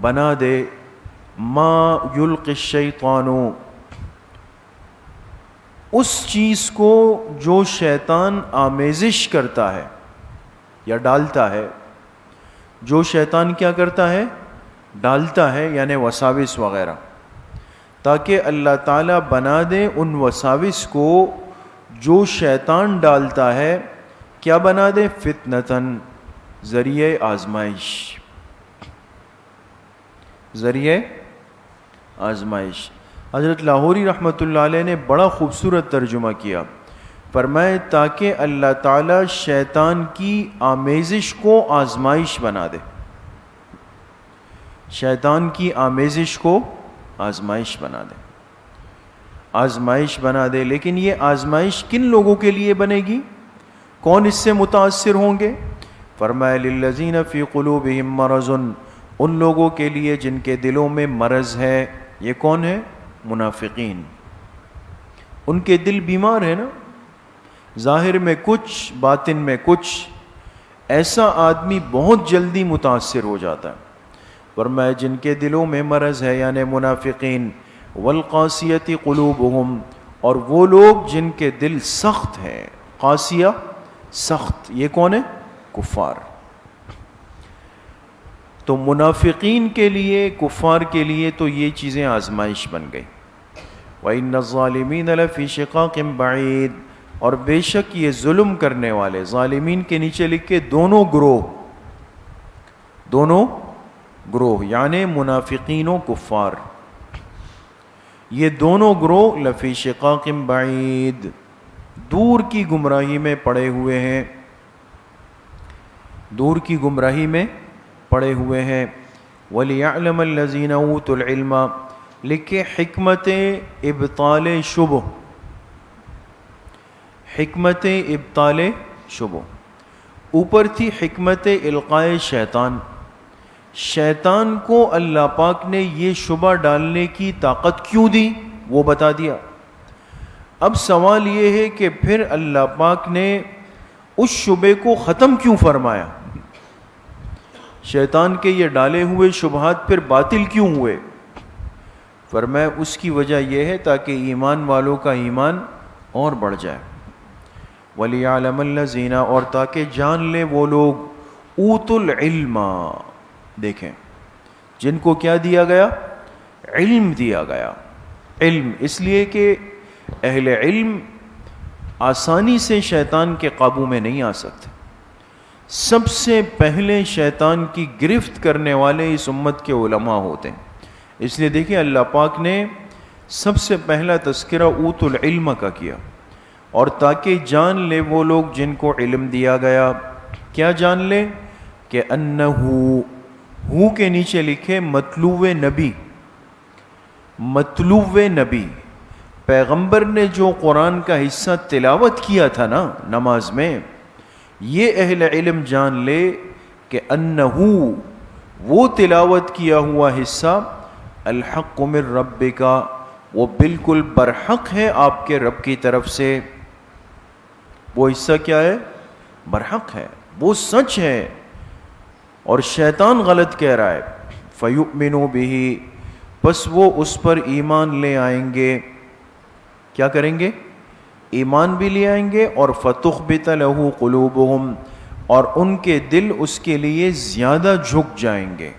بنا دے ما یلقی الشیطان، اس چیز کو جو شیطان آمیزش کرتا ہے یا ڈالتا ہے. جو شیطان کیا کرتا ہے؟ ڈالتا ہے، یعنی وساوس وغیرہ، تاکہ اللہ تعالیٰ بنا دے ان وساوس کو جو شیطان ڈالتا ہے، کیا بنا دے؟ فتنتاً، ذریعہ آزمائش، ذریعہ آزمائش. حضرت لاہوری رحمۃ اللہ علیہ نے بڑا خوبصورت ترجمہ کیا، فرمائے تاکہ اللہ تعالیٰ شیطان کی آمیزش کو آزمائش بنا دے، شیطان کی آمیزش کو آزمائش بنا دے، آزمائش بنا دے. لیکن یہ آزمائش کن لوگوں کے لیے بنے گی؟ کون اس سے متاثر ہوں گے؟ فرمایا للذین فی قلوبہم مرض، ان لوگوں کے لیے جن کے دلوں میں مرض ہے. یہ کون ہے؟ منافقین. ان کے دل بیمار ہے نا، ظاہر میں کچھ، باطن میں کچھ. ایسا آدمی بہت جلدی متاثر ہو جاتا ہے. فرمایا جن کے دلوں میں مرض ہے، یعنی منافقین. والقاسیۃ قلوبہم، اور وہ لوگ جن کے دل سخت ہیں. قاسیہ، سخت. یہ کون ہے؟ کفار. تو منافقین کے لیے، کفار کے لیے تو یہ چیزیں آزمائش بن گئی. وَإِنَّ الظَّالِمِينَ لَفِي شِقَاقٍ بَعِيدٍ، اور بے شک یہ ظلم کرنے والے، ظالمین کے نیچے لکھے دونوں گروہ، دونوں گروہ یعنی منافقین و کفار، یہ دونوں گروہ لفی شقاق بعید، دور کی گمراہی میں پڑے ہوئے ہیں، دور کی گمراہی میں پڑے ہوئے ہیں. وَلِيَعْلَمَ الَّذِينَ أُوتُوا الْعِلْمَ، لکھے حکمت ابطال شبہ، حکمت ابطال شبہ. اوپر تھی حکمت القائے شیطان، شیطان کو اللہ پاک نے یہ شبہ ڈالنے کی طاقت کیوں دی وہ بتا دیا. اب سوال یہ ہے کہ پھر اللہ پاک نے اس شبے کو ختم کیوں فرمایا؟ شیطان کے یہ ڈالے ہوئے شبہات پھر باطل کیوں ہوئے؟ فرمایا اس کی وجہ یہ ہے تاکہ ایمان والوں کا ایمان اور بڑھ جائے. وَلِيَعْلَمَ الَّذِينَ، اور تاکہ جان لے وہ لوگ، اوتوا العلم، دیکھیں جن کو کیا دیا گیا؟ علم دیا گیا. علم اس لیے کہ اہل علم آسانی سے شیطان کے قابو میں نہیں آ سکتے. سب سے پہلے شیطان کی گرفت کرنے والے اس امت کے علماء ہوتے ہیں. اس لیے دیکھیں اللہ پاک نے سب سے پہلا تذکرہ اوت العلم کا کیا، اور تاکہ جان لے وہ لوگ جن کو علم دیا گیا. کیا جان لے؟ کہ ہو کے نیچے لکھے مطلوب نبی. مطلوب نبی، پیغمبر نے جو قرآن کا حصہ تلاوت کیا تھا نا نماز میں، یہ اہل علم جان لے کہ انہو وہ تلاوت کیا ہوا حصہ الحق من ربک، وہ بالکل برحق ہے آپ کے رب کی طرف سے. وہ حصہ کیا ہے؟ برحق ہے، وہ سچ ہے، اور شیطان غلط کہہ رہا ہے. فَيُؤْمِنُوا بِهِ، بس وہ اس پر ایمان لے آئیں گے. کیا کریں گے؟ ایمان بھی لے آئیں گے. اور فَتُخْبِتَ لَهُ قُلُوبُهُمْ، اور ان کے دل اس کے لیے زیادہ جھک جائیں گے.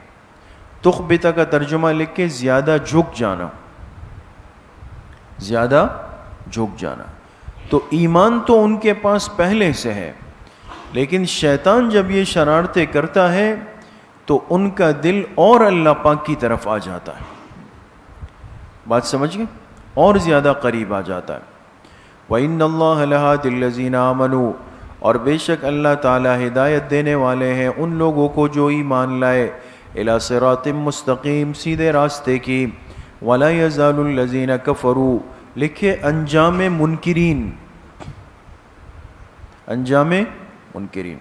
تخبتہ کا ترجمہ لکھ کے زیادہ جھک جانا، زیادہ جھک جانا. تو ایمان تو ان کے پاس پہلے سے ہے، لیکن شیطان جب یہ شرارتیں کرتا ہے تو ان کا دل اور اللہ پاک کی طرف آ جاتا ہے. بات سمجھ گئے؟ اور زیادہ قریب آ جاتا ہے. وَإِنَّ اللَّهَ لَهَادِ الَّذِينَ آمَنُوا، اور بے شک اللہ تعالیٰ ہدایت دینے والے ہیں ان لوگوں کو جو ایمان لائے، اِلَى صِرَاطٍ مستقیم، سیدھے راستے کی. وَلَا يَزَالُ الَّذِينَ كَفَرُوا، لکھے انجام منکرین، انجام منکرین.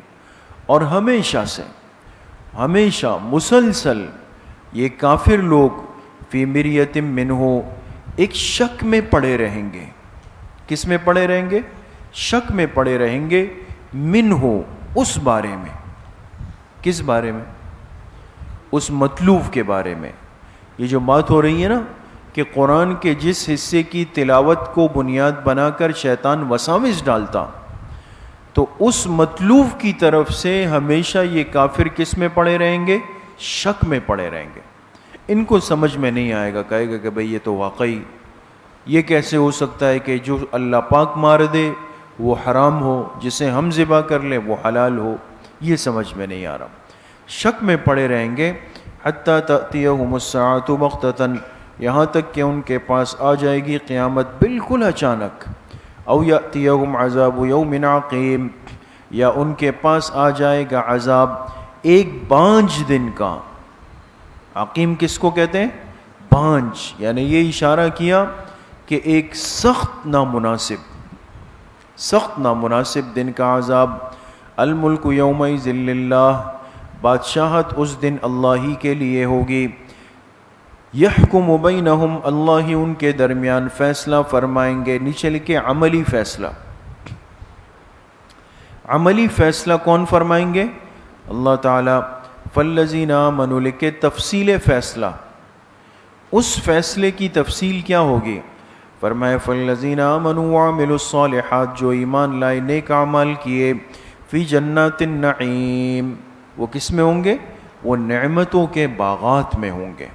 اور ہمیشہ سے، ہمیشہ مسلسل یہ کافر لوگ فی مریۃ منہ، ایک شک میں پڑے رہیں گے. کس میں پڑے رہیں گے؟ شک میں پڑے رہیں گے. منہ، اس بارے میں. کس بارے میں؟ اس مطلوب کے بارے میں. یہ جو بات ہو رہی ہے نا کہ قرآن کے جس حصے کی تلاوت کو بنیاد بنا کر شیطان وساوس ڈالتا، تو اس مطلوب کی طرف سے ہمیشہ یہ کافر کس میں پڑے رہیں گے؟ شک میں پڑے رہیں گے. ان کو سمجھ میں نہیں آئے گا، کہے گا کہ بھئی یہ تو واقعی یہ کیسے ہو سکتا ہے کہ جو اللہ پاک مار دے وہ حرام ہو، جسے ہم ذبح کر لیں وہ حلال ہو. یہ سمجھ میں نہیں آ رہا. شک میں پڑے رہیں گے. حتیٰ تأتیہم الساعۃ بغتۃ، یہاں تک کہ ان کے پاس آ جائے گی قیامت بالکل اچانک. او یأتیہم عذاب یوم عقیم، یا ان کے پاس آ جائے گا عذاب ایک بانجھ دن کا. عقیم کس کو کہتے ہیں؟ بانجھ. یعنی یہ اشارہ کیا کہ ایک سخت نامناسب دن کا عذاب. الملک یومئذ للہ، بادشاہت اس دن اللہ ہی کے لیے ہوگی. یحکم بینہم، اللہ ہی ان کے درمیان فیصلہ فرمائیں گے. نیچے لکھے عملی فیصلہ. عملی فیصلہ کون فرمائیں گے؟ اللہ تعالیٰ. فالذین آمنوا، لکھے تفصیل فیصلہ. اس فیصلے کی تفصیل کیا ہوگی؟ فرمائے فالذین آمنوا وعملوا الصالحات، جو ایمان لائے نیک اعمال کیے، فی جنات النعیم، وہ کس میں ہوں گے؟ وہ نعمتوں کے باغات میں ہوں گے.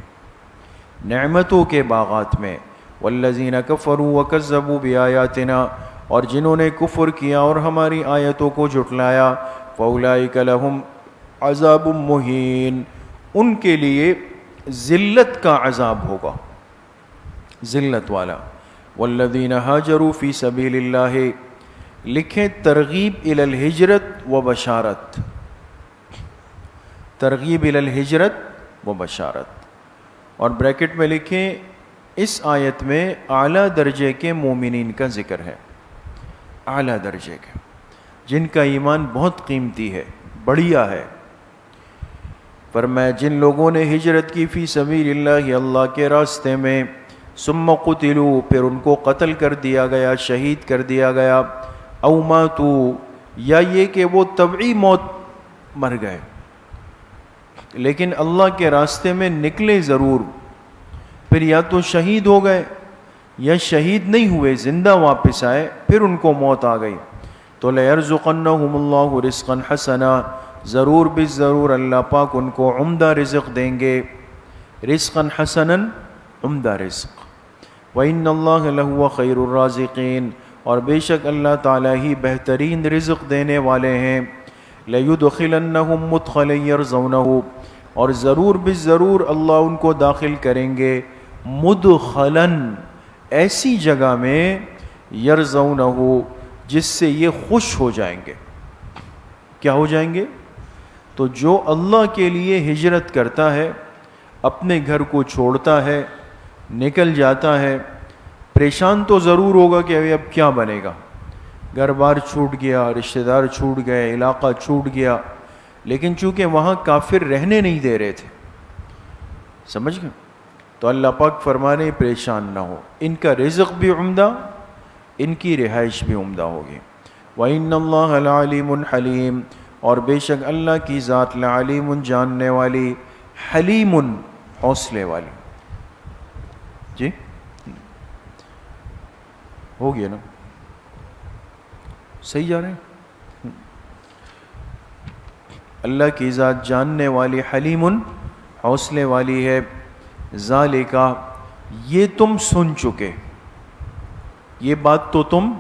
نعمتوں کے باغات میں. والذین کفروا وکذبوا بآیاتنا، اور جنہوں نے کفر کیا اور ہماری آیتوں کو جھٹلایا، فاولئک لہم عذاب مہین، ان کے لیے ذلت کا عذاب ہوگا، ذلت والا. والذین ہاجروا فی سبیل اللہ، لکھیں ترغیب الی الہجرت و بشارت. ترغیب الی الہجرت و بشارت. اور بریکٹ میں لکھیں اس آیت میں اعلیٰ درجے کے مومنین کا ذکر ہے. اعلیٰ درجے کے، جن کا ایمان بہت قیمتی ہے، بڑھیا ہے. فرمایا جن لوگوں نے ہجرت کی فی سبیل اللہ، اللہ کے راستے میں، ثم قتلوا، پھر ان کو قتل کر دیا گیا، شہید کر دیا گیا، او ماتوا، یا یہ کہ وہ طبعی موت مر گئے لیکن اللہ کے راستے میں نکلے ضرور، پھر یا تو شہید ہو گئے یا شہید نہیں ہوئے، زندہ واپس آئے، پھر ان کو موت آ گئی، تو لَيَرْزُقَنَّهُمُ اللَّهُ رِزْقًا حَسَنًا، ضرور بالضرور اللہ پاک ان کو عمدہ رزق دیں گے. رزقاً حسناً، عمدہ رزق. وَإِنَّ اللَّهَ لَهُوَ خَيْرُ الرَّازِقِينَ، اور بے شک اللہ تعالیٰ ہی بہترین رزق دینے والے ہیں. لَيُدْخِلَنَّهُمْ مُدْخَلًا يَرْضَوْنَهُ، اور ضرور بالضرور اللہ ان کو داخل کریں گے مدخلاً، ایسی جگہ میں، یرضونہ، جس سے یہ خوش ہو جائیں گے۔ کیا ہو جائیں گے؟ تو جو اللہ کے لیے ہجرت کرتا ہے، اپنے گھر کو چھوڑتا ہے، نکل جاتا ہے، پریشان تو ضرور ہوگا کہ اب کیا بنے گا، گھر بار چھوٹ گیا، رشتہ دار چھوٹ گئے، علاقہ چھوٹ گیا، لیکن چونکہ وہاں کافر رہنے نہیں دے رہے تھے، سمجھ گئے؟ تو اللہ پاک فرما رہے ہیں پریشان نہ ہو، ان کا رزق بھی عمدہ، ان کی رہائش بھی عمدہ ہوگی۔ وَإِنَّ اللَّهَ لَعَلِيمٌ حَلِيمٌ، اور بے شک اللہ کی ذات لعلیم، جاننے والی، حلیم، حوصلے والی۔ جی ہو گیا نا؟ صحیح جا رہے ہیں؟ اللہ کی ذات جاننے والی، حلیم، حوصلے والی ہے۔ ذالکا، یہ تم سن چکے، یہ بات تو تم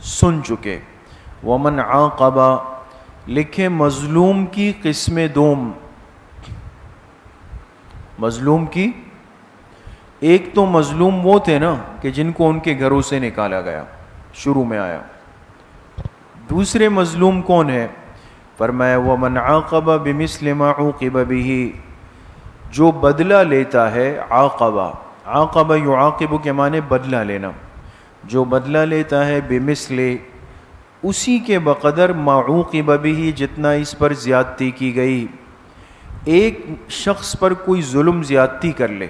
سن چکے۔ ومن عاقب، لکھے مظلوم کی قسم دوم، مظلوم کی، ایک تو مظلوم وہ تھے نا کہ جن کو ان کے گھروں سے نکالا گیا، شروع میں آیا۔ دوسرے مظلوم کون ہے؟ فرمایا ومن عاقب بمثل ما عوقب به، جو بدلہ لیتا ہے، عاقبہ، عاقبہ یعاقب کے معنی بدلہ لینا، جو بدلہ لیتا ہے بمثل، اسی کے بقدر ما عوقب به، جتنا اس پر زیادتی کی گئی۔ ایک شخص پر کوئی ظلم زیادتی کر لے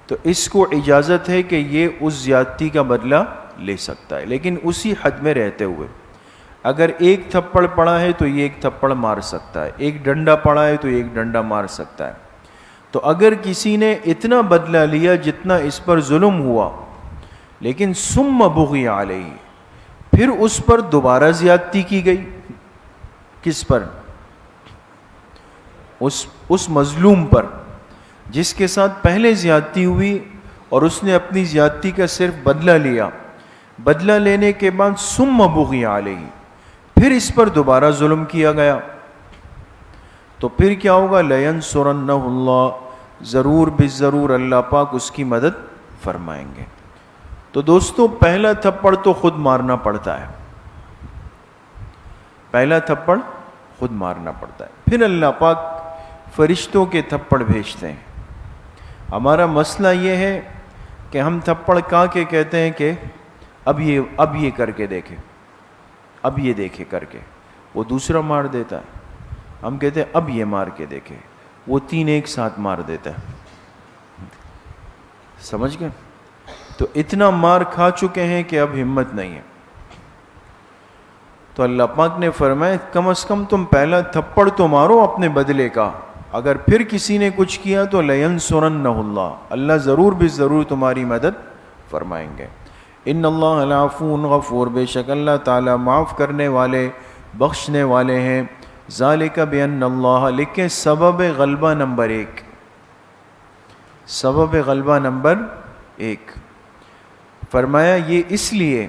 تو اس کو اجازت ہے کہ یہ اس زیادتی کا بدلہ لے سکتا ہے، لیکن اسی حد میں رہتے ہوئے۔ اگر ایک تھپڑ پڑا ہے تو یہ ایک تھپڑ مار سکتا ہے، ایک ڈنڈا پڑا ہے تو ایک ڈنڈا مار سکتا ہے۔ تو اگر کسی نے اتنا بدلہ لیا جتنا اس پر ظلم ہوا، لیکن ثم بغی علیہ، پھر اس پر دوبارہ زیادتی کی گئی، کس پر؟ اس مظلوم پر، جس کے ساتھ پہلے زیادتی ہوئی اور اس نے اپنی زیادتی کا صرف بدلہ لیا، بدلہ لینے کے بعد ثم بغی علیہ، پھر اس پر دوبارہ ظلم کیا گیا، تو پھر کیا ہوگا؟ لینصرنہ اللہ، ضرور بالضرور اللہ پاک اس کی مدد فرمائیں گے۔ تو دوستو، پہلا تھپڑ تو خود مارنا پڑتا ہے، پہلا تھپڑ خود مارنا پڑتا ہے، پھر اللہ پاک فرشتوں کے تھپڑ بھیجتے ہیں۔ ہمارا مسئلہ یہ ہے کہ ہم تھپڑ کے کہتے ہیں کہ اب یہ کر کے دیکھے، اب یہ دیکھے کر کے، وہ دوسرا مار دیتا ہے۔ ہم کہتے ہیں اب یہ مار کے دیکھے، وہ تین ایک ساتھ مار دیتا ہے، سمجھ گئے؟ تو اتنا مار کھا چکے ہیں کہ اب ہمت نہیں ہے۔ تو اللہ پاک نے فرمایا کم از کم تم پہلا تھپڑ تو مارو اپنے بدلے کا، اگر پھر کسی نے کچھ کیا تو لینصرنہ اللہ، اللہ ضرور بالضرور تمہاری مدد فرمائیں گے۔ ان اللہ لعفو غفور، بے شک اللہ تعالیٰ معاف کرنے والے، بخشنے والے ہیں۔ ذالک بان اللہ، لکھیں سبب غلبہ نمبر 1، سبب غلبہ نمبر 1، فرمایا یہ اس لیے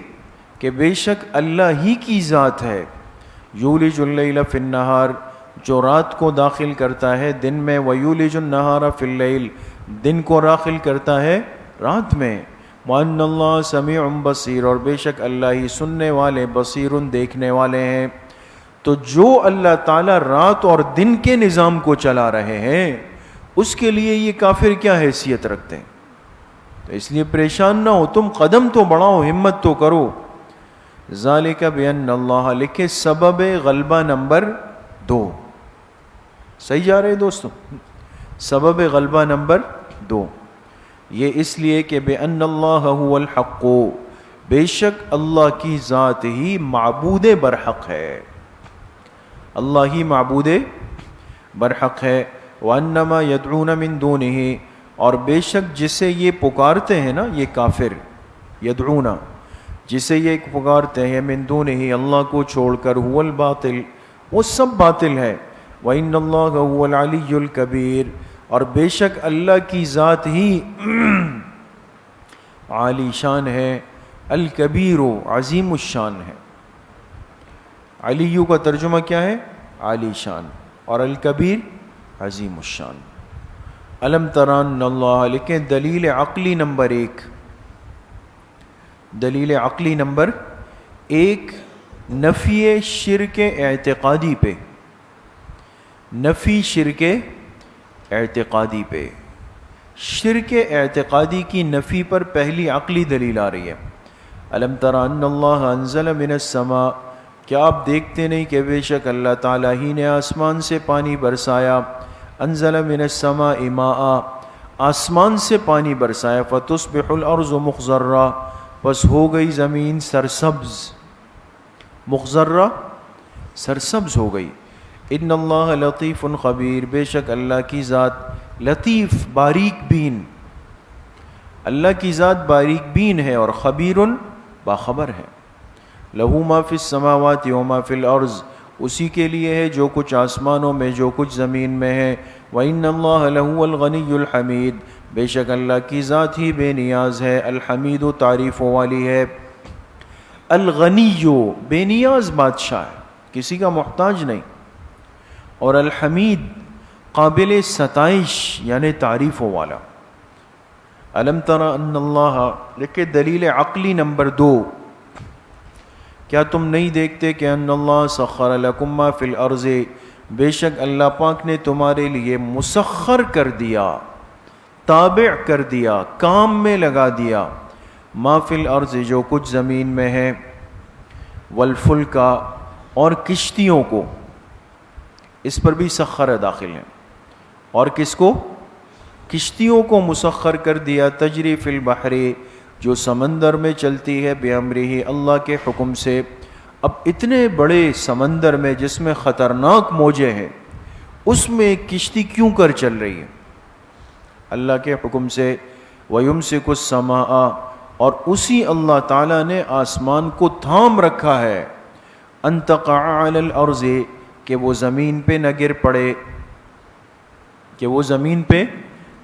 کہ بے شک اللہ ہی کی ذات ہے، یولج اللیل فی النہار، جو رات کو داخل کرتا ہے دن میں، ویولج النہار فی اللیل، دن کو داخل کرتا ہے رات میں، وان اللہ سمیع بصیر، اور بے شک اللہ ہی سننے والے، بصیر دیکھنے والے ہیں۔ تو جو اللہ تعالیٰ رات اور دن کے نظام کو چلا رہے ہیں، اس کے لیے یہ کافر کیا حیثیت رکھتے ہیں؟ تو اس لیے پریشان نہ ہو، تم قدم تو بڑھاؤ، ہمت تو کرو۔ ذالک بان اللہ، لکھے سبب غلبہ نمبر 2، صحیح جا رہے دوستو؟ سبب غلبہ نمبر 2، یہ اس لیے کہ بان اللہ هو الحق، بے شک اللہ کی ذات ہی معبود برحق ہے، اللہ ہی معبود برحق ہے۔ وانما یدعون من دونہ، اور بے شک جسے یہ پکارتے ہیں نا یہ کافر، یدعون، جسے یہ پکارتے ہیں، من دونہ، اللہ کو چھوڑ کر، هو الباطل، وہ سب باطل ہے۔ وَإِنَّ اللَّهَ هُوَ الْعَلِيُّ الْكَبِيرُ، اور بے شک اللہ کی ذات ہی عالی شان ہے، الکبیر، عظیم الشان ہے۔ علیو کا ترجمہ کیا ہے؟ عالی شان، اور الکبیر عظیم الشان۔ الم تر ان اللہ، لکھیں دلیل عقلی نمبر 1، دلیل عقلی نمبر 1 نفی شرک اعتقادی پہ، نفی شرک اعتقادی پہ، شرک اعتقادی کی نفی پر پہلی عقلی دلیل آ رہی ہے۔ الم تر ان اللہ انزل من السماء، کیا آپ دیکھتے نہیں کہ بے شک اللہ تعالیٰ ہی نے آسمان سے پانی برسایا، انزل من السماء ماء، آسمان سے پانی برسایا، فتصبح الارض مخضرہ، پس ہو گئی زمین سرسبز، مخضرہ سرسبز ہو گئی۔ ان اللہ لطیف خبیر، بے شک اللہ کی ذات لطیف باریک بین، اللہ کی ذات باریک بین ہے اور خبیر باخبر ہے۔ لہو ما فی السماوات و ما فی الارض، اسی کے لیے ہے جو کچھ آسمانوں میں جو کچھ زمین میں ہے۔ وَإِنَّ اللَّهَ لَهُوَ الْغَنِيُّ الْحَمِيدُ، بے شک اللہ کی ذات ہی بے نیاز ہے، الحمید تعریفوں والی ہے۔ الغنی، بے نیاز بادشاہ ہے، کسی کا محتاج نہیں، اور الحمید قابل ستائش یعنی تعریفوں والا۔ الم تر ان اللہ، لکھے دلیل عقلی نمبر 2، کیا تم نہیں دیکھتے کہ ان اللہ سخر لکم ما فی الارض، بے شک اللہ پاک نے تمہارے لیے مسخر کر دیا، تابع کر دیا، کام میں لگا دیا، ما فی الارض جو کچھ زمین میں ہے، والفلکا اور کشتیوں کو، اس پر بھی سخر داخل ہے، اور کس کو؟ کشتیوں کو مسخر کر دیا، تجری فی البحر جو سمندر میں چلتی ہے، بِأَمْرِهِ اللہ کے حکم سے۔ اب اتنے بڑے سمندر میں جس میں خطرناک موجیں ہیں، اس میں ایک کشتی کیوں کر چل رہی ہے؟ اللہ کے حکم سے۔ وَيُمْسِكُ السَّمَاءَ، اور اسی اللہ تعالیٰ نے آسمان کو تھام رکھا ہے، أَن تَقَعَ عَلَى الْأَرْضِ کہ وہ زمین پہ نہ گر پڑے، کہ وہ زمین پہ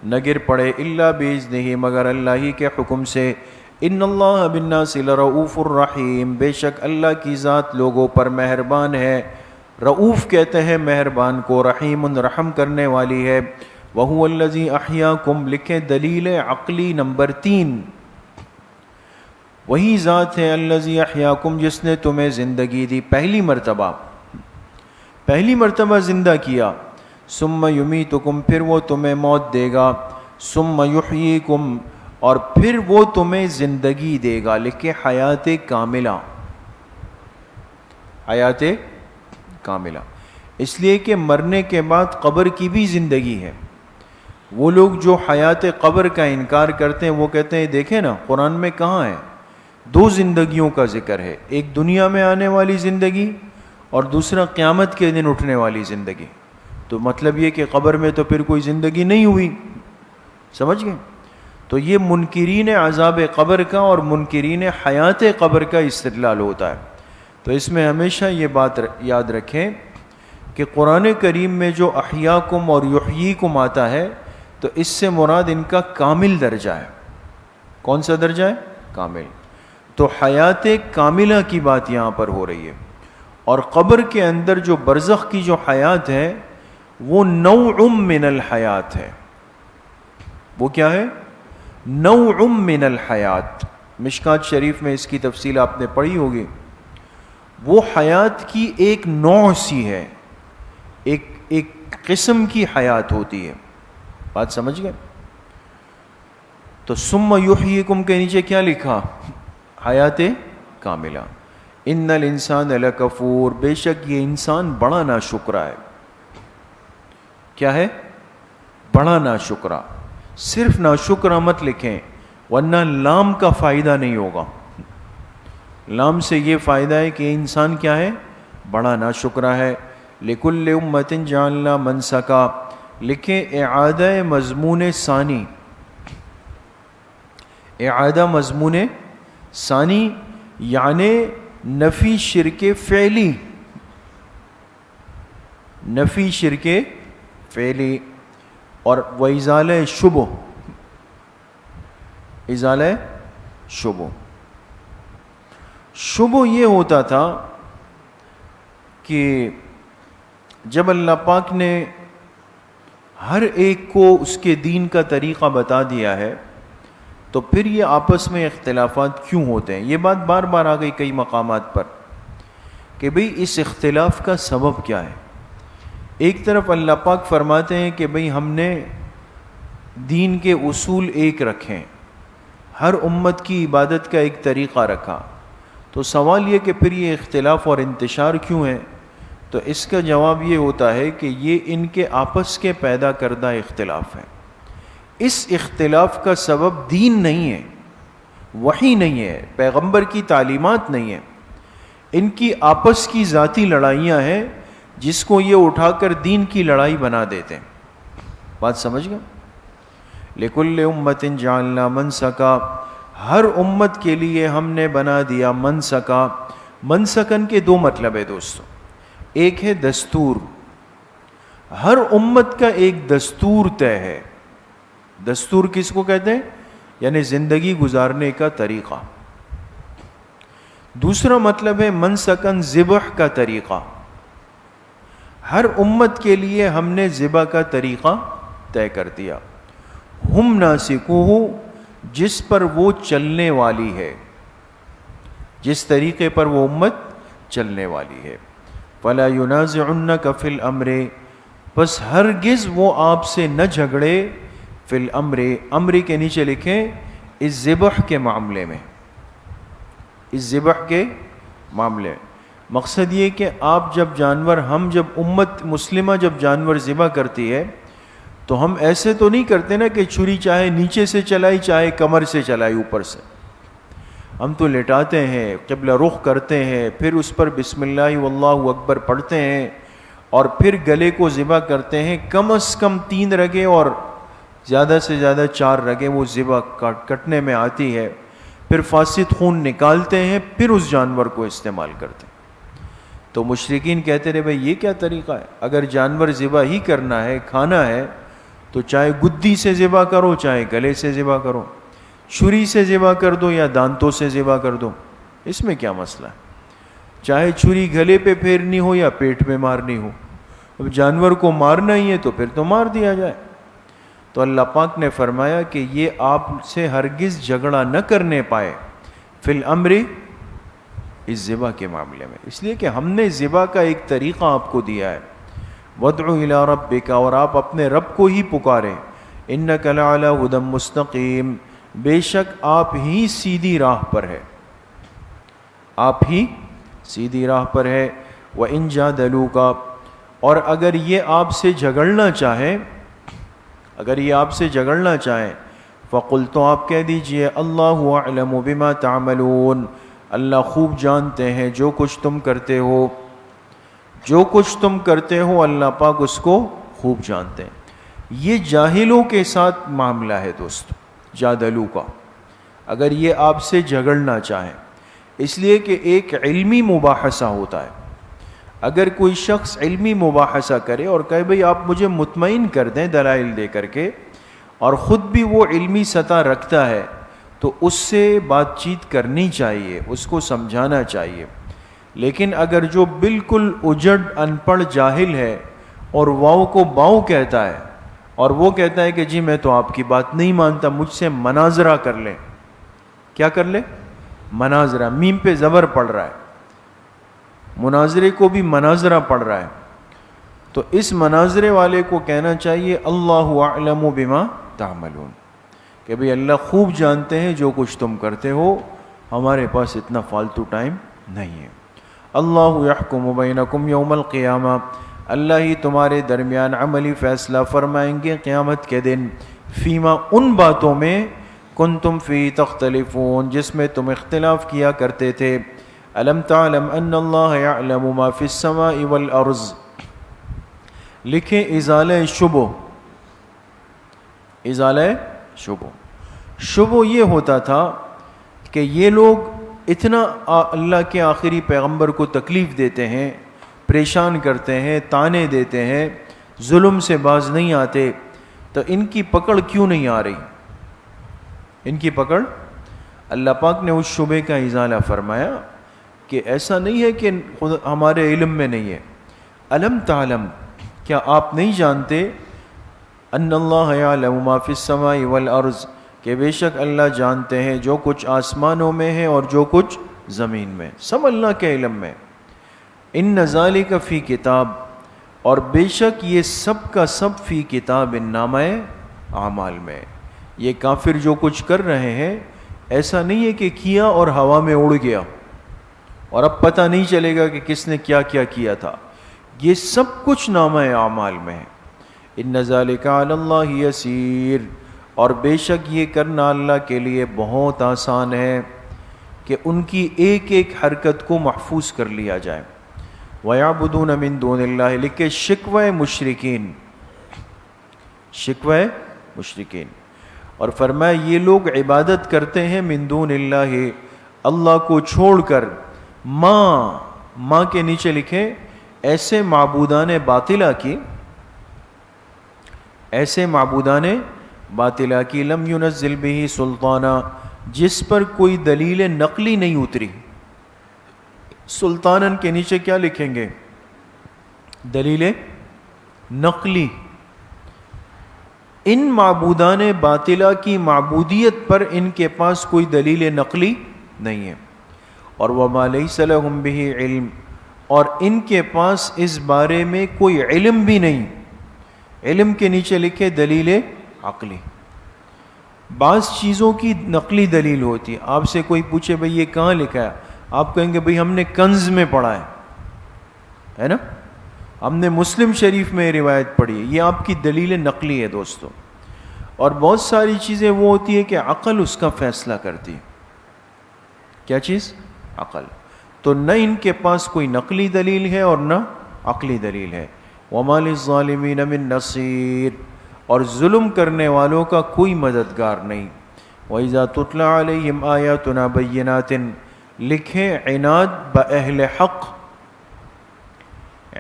نہ گر پڑے، الا بِإِذْنِهِ مگر اللہ ہی کے حکم سے۔ ان اللہ بالناس لرؤوف الرحیم، بے شک اللہ کی ذات لوگوں پر مہربان ہے، رؤوف کہتے ہیں مہربان کو، رحیم رحم کرنے والی ہے۔ وَهُوَ الَّذِي أَحْيَاكُمْ، لکھیں دلیل عقلی نمبر 3، وہی ذات ہے الَّذِي أَحْيَاكُمْ جس نے تمہیں زندگی دی، پہلی مرتبہ زندہ کیا، ثم یمیتکم پھر وہ تمہیں موت دے گا، ثم یحییکم اور پھر وہ تمہیں زندگی دے گا، لکھے حیات کاملہ، حیات کاملہ، اس لیے کہ مرنے کے بعد قبر کی بھی زندگی ہے۔ وہ لوگ جو حیات قبر کا انکار کرتے ہیں وہ کہتے ہیں دیکھیں نا قرآن میں کہاں ہے، 2 زندگیوں کا ذکر ہے، ایک دنیا میں آنے والی زندگی اور دوسرا قیامت کے دن اٹھنے والی زندگی، تو مطلب یہ کہ قبر میں تو پھر کوئی زندگی نہیں ہوئی، سمجھ گئے؟ تو یہ منکرین عذاب قبر کا اور منکرین حیات قبر کا استدلال ہوتا ہے۔ تو اس میں ہمیشہ یہ بات یاد رکھیں کہ قرآن کریم میں جو احیاکم اور یحییکم آتا ہے تو اس سے مراد ان کا کامل درجہ ہے۔ کون سا درجہ ہے؟ کامل۔ تو حیات کاملہ کی بات یہاں پر ہو رہی ہے، اور قبر کے اندر جو برزخ کی جو حیات ہے وہ نوع من الحیات ہے۔ وہ کیا ہے؟ نوع من الحیات۔ مشکات شریف میں اس کی تفصیل آپ نے پڑھی ہوگی۔ وہ حیات کی ایک نوع سی ہے، ایک قسم کی حیات ہوتی ہے، بات سمجھ گئے؟ تو ثم یحییکم کے نیچے کیا لکھا؟ حیات کاملہ۔ ان الانسان لکفور، بے شک یہ انسان بڑا ناشکرا ہے۔ کیا ہے؟ بڑا ناشکرا۔ صرف ناشکرا مت لکھیں ورنہ لام کا فائدہ نہیں ہوگا۔ لام سے یہ فائدہ ہے کہ انسان کیا ہے؟ بڑا ناشکرا ہے۔ لکل امت جعلنا منسکا، لکھیں اعادہ مضمون ثانی، اعادہ مضمون ثانی یعنی نفی شرک فعلی، نفی شرک فعلی، اور وَإِزَالَ شبہ، ازالہ شبہ۔ شبہ یہ ہوتا تھا کہ جب اللہ پاک نے ہر ایک کو اس کے دین کا طریقہ بتا دیا ہے تو پھر یہ آپس میں اختلافات کیوں ہوتے ہیں؟ یہ بات بار بار آ گئی کئی مقامات پر کہ بھئی اس اختلاف کا سبب کیا ہے۔ ایک طرف اللہ پاک فرماتے ہیں کہ بھئی ہم نے دین کے اصول ایک رکھیں، ہر امت کی عبادت کا ایک طریقہ رکھا، تو سوال یہ کہ پھر یہ اختلاف اور انتشار کیوں ہے؟ تو اس کا جواب یہ ہوتا ہے کہ یہ ان کے آپس کے پیدا کردہ اختلاف ہے۔ اس اختلاف کا سبب دین نہیں ہے، وحی نہیں ہے، پیغمبر کی تعلیمات نہیں ہے، ان کی آپس کی ذاتی لڑائیاں ہیں جس کو یہ اٹھا کر دین کی لڑائی بنا دیتے ہیں۔ بات سمجھ گئے؟ لِكُلِّ أُمَّةٍ جَعَلْنَا مَنْسَكًا، ہر امت کے لیے ہم نے بنا دیا منسکا۔ منسکن کے دو مطلب ہے دوستو، ایک ہے دستور، ہر امت کا ایک دستور طے ہے۔ دستور کس کو کہتے ہیں؟ یعنی زندگی گزارنے کا طریقہ۔ دوسرا مطلب ہے منسکن، ذبح کا طریقہ۔ ہر امت کے لیے ہم نے ذبح کا طریقہ طے کر دیا۔ ہم ناسکوہ، جس پر وہ چلنے والی ہے، جس طریقے پر وہ امت چلنے والی ہے۔ فَلَا يُنَازِعُنَّكَ فِي الْأَمْرِ، بس ہرگز وہ آپ سے نہ جھگڑے، فی الامر، امر کے نیچے لکھیں اس ذبح کے معاملے میں، اس ذبح کے معاملے میں۔ مقصد یہ کہ آپ جب جانور، ہم جب امت مسلمہ جب جانور ذبح کرتی ہے تو ہم ایسے تو نہیں کرتے نا کہ چھری چاہے نیچے سے چلائی چاہے کمر سے چلائی اوپر سے، ہم تو لٹاتے ہیں، قبلہ رخ کرتے ہیں، پھر اس پر بسم اللہ واللہ اکبر پڑھتے ہیں اور پھر گلے کو ذبح کرتے ہیں۔ کم از کم 3 رگیں اور زیادہ سے زیادہ 4 رگیں وہ ذبح کٹنے میں آتی ہے، پھر فاسد خون نکالتے ہیں، پھر اس جانور کو استعمال کرتے ہیں۔ تو مشرکین کہتے رہے بھئی یہ کیا طریقہ ہے؟ اگر جانور ذبح ہی کرنا ہے، کھانا ہے، تو چاہے گدی سے ذبح کرو، چاہے گلے سے ذبح کرو، چھری سے ذبح کر دو یا دانتوں سے ذبح کر دو، اس میں کیا مسئلہ ہے؟ چاہے چھری گلے پہ پھیرنی ہو یا پیٹ میں مارنی ہو، اب جانور کو مارنا ہی ہے تو پھر تو مار دیا جائے۔ تو اللہ پاک نے فرمایا کہ یہ آپ سے ہرگز جھگڑا نہ کرنے پائے فی الامر، اس ذبح کے معاملے میں، اس لیے کہ ہم نے ذبح کا ایک طریقہ آپ کو دیا ہے۔ وَادْعُ إِلَىٰ رَبِّكَ، اور آپ اپنے رب کو ہی پکاریں، إِنَّكَ لَعَلَىٰ هُدًى مُسْتَقِيمٍ، بے شک آپ ہی سیدھی راہ پر ہے، آپ ہی سیدھی راہ پر ہے۔ وَإِن جَادَلُوكَ، اور اگر یہ آپ سے جھگڑنا چاہیں، اگر یہ آپ سے جھگڑنا چاہیں، فَقُلْ، تو آپ کہہ دیجئے اللَّهُ أَعْلَمُ بِمَا تَعْمَلُونَ، اللہ خوب جانتے ہیں جو کچھ تم کرتے ہو، جو کچھ تم کرتے ہو اللہ پاک اس کو خوب جانتے ہیں۔ یہ جاہلوں کے ساتھ معاملہ ہے دوست، جادلو کا، اگر یہ آپ سے جھگڑنا چاہیں، اس لیے کہ ایک علمی مباحثہ ہوتا ہے۔ اگر کوئی شخص علمی مباحثہ کرے اور کہے بھئی آپ مجھے مطمئن کر دیں دلائل دے کر کے، اور خود بھی وہ علمی سطح رکھتا ہے، تو اس سے بات چیت کرنی چاہیے، اس کو سمجھانا چاہیے۔ لیکن اگر جو بالکل اجڑ ان پڑھ جاہل ہے اور واؤ کو باؤ کہتا ہے اور وہ کہتا ہے کہ جی میں تو آپ کی بات نہیں مانتا، مجھ سے مناظرہ کر لیں، کیا کر لیں؟ مناظرہ، میم پہ زبر پڑ رہا ہے، مناظرے کو بھی مناظرہ پڑ رہا ہے، تو اس مناظرے والے کو کہنا چاہیے اللہ اعلم بما تعملون، کہ بھئی اللہ خوب جانتے ہیں جو کچھ تم کرتے ہو، ہمارے پاس اتنا فالتو ٹائم نہیں ہے۔ اللہ یحکم بینکم یوم القیامہ، اللہ ہی تمہارے درمیان عملی فیصلہ فرمائیں گے قیامت کے دن، فیما، ان باتوں میں، کنتم فی تختلفون، جس میں تم اختلاف کیا کرتے تھے۔ الم تعلم ان اللہ یعلم ما فی السماء والارض، لکھیں ازالہ شبہ، ازالہ شبہ، شبہ یہ ہوتا تھا کہ یہ لوگ اتنا اللہ کے آخری پیغمبر کو تکلیف دیتے ہیں، پریشان کرتے ہیں، تانے دیتے ہیں، ظلم سے باز نہیں آتے، تو ان کی پکڑ کیوں نہیں آ رہی؟ ان کی پکڑ، اللہ پاک نے اس شبے کا ازالہ فرمایا کہ ایسا نہیں ہے کہ ہمارے علم میں نہیں ہے، الم تعلم، کیا آپ نہیں جانتے، ان اللہ یعلم ما فی السماء والارض، کہ بے شک اللہ جانتے ہیں جو کچھ آسمانوں میں ہے اور جو کچھ زمین میں، سب اللہ کے علم میں. ان ذالک فی کتاب، اور بے شک یہ سب کا سب فی کتاب، نامہ اعمال میں. یہ کافر جو کچھ کر رہے ہیں ایسا نہیں ہے کہ کیا اور ہوا میں اڑ گیا اور اب پتہ نہیں چلے گا کہ کس نے کیا کیا کیا تھا. یہ سب کچھ نامہ اعمال میں ہے. ان ذالک علی اللہ یسیر، اور بے شک یہ کرنا اللہ کے لیے بہت آسان ہے کہ ان کی ایک ایک حرکت کو محفوظ کر لیا جائے. وَيَعْبُدُونَ مِن دُونِ اللَّهِ، لکھے شکوہ مشرکین، شکوہ مشرکین. اور فرمایا یہ لوگ عبادت کرتے ہیں من دون اللہ، اللہ کو چھوڑ کر، ماں کے نیچے لکھے ایسے معبودان باطلہ کی، ایسے معبودان باطلہ کی، لم ينزل به سلطانہ، جس پر کوئی دلیل نقلی نہیں اتری. سلطانن کے نیچے کیا لکھیں گے؟ دلیل نقلی. ان معبودان باطلہ کی معبودیت پر ان کے پاس کوئی دلیل نقلی نہیں ہے. اور وَمَا لَيْسَ لَهُمْ بِهِ علم، اور ان کے پاس اس بارے میں کوئی علم بھی نہیں. علم کے نیچے لکھے دلیل عقلی. بعض چیزوں کی نقلی دلیل ہوتی ہے. آپ سے کوئی پوچھے بھئی یہ کہاں لکھا ہے، آپ کہیں گے بھئی ہم نے کنز میں پڑھا ہے نا، ہم نے مسلم شریف میں روایت پڑھی ہے. یہ آپ کی دلیل نقلی ہے دوستو. اور بہت ساری چیزیں وہ ہوتی ہے کہ عقل اس کا فیصلہ کرتی ہے. کیا چیز؟ عقل. تو نہ ان کے پاس کوئی نقلی دلیل ہے اور نہ عقلی دلیل ہے. وَمَا لِلظَّالِمِينَ مِن نَصِيرٍ، اور ظلم کرنے والوں کا کوئی مددگار نہیں. وَإِذَا تُتْلَى عَلَيْهِمْ آيَاتُنَا بَيِّنَاتٍ، لکھے عناد بأہل حق،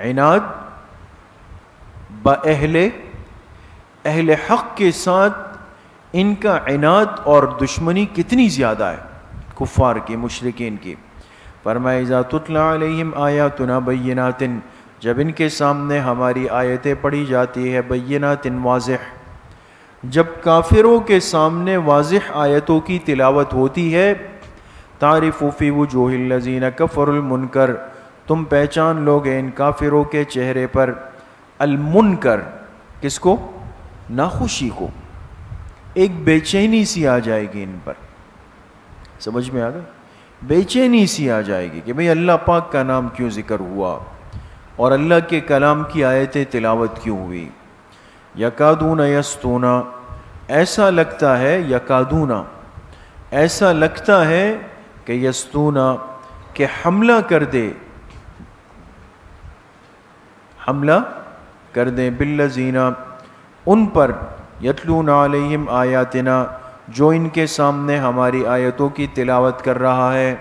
عناد اہل حق کے ساتھ ان کا عناد اور دشمنی کتنی زیادہ ہے کفار کی، مشرکین کی. فرمایا اذا تتلی علیہم آیاتنا بینات، جب ان کے سامنے ہماری آیتیں پڑھی جاتی ہے، بینات واضح، جب کافروں کے سامنے واضح آیتوں کی تلاوت ہوتی ہے، تعرف فی وجوہ الذین کفروا المنکر، تم پہچان لوگے ان کافروں کے چہرے پر المنکر، کس کو؟ ناخوشی کو. ایک بے چینی سی آ جائے گی ان پر. سمجھ میں آ گئی؟ بے چینی سی آ جائے گی کہ بھئی اللہ پاک کا نام کیوں ذکر ہوا اور اللہ کے کلام کی آیتیں تلاوت کیوں ہوئی. یکادون یستون، ایسا لگتا ہے، یکادون ایسا لگتا ہے کہ یستون، کہ حملہ کر دے، حملہ کر دیں، بالذین، ان پر، یتلون علیہم آیاتنا، جو ان کے سامنے ہماری آیتوں کی تلاوت کر رہا ہے.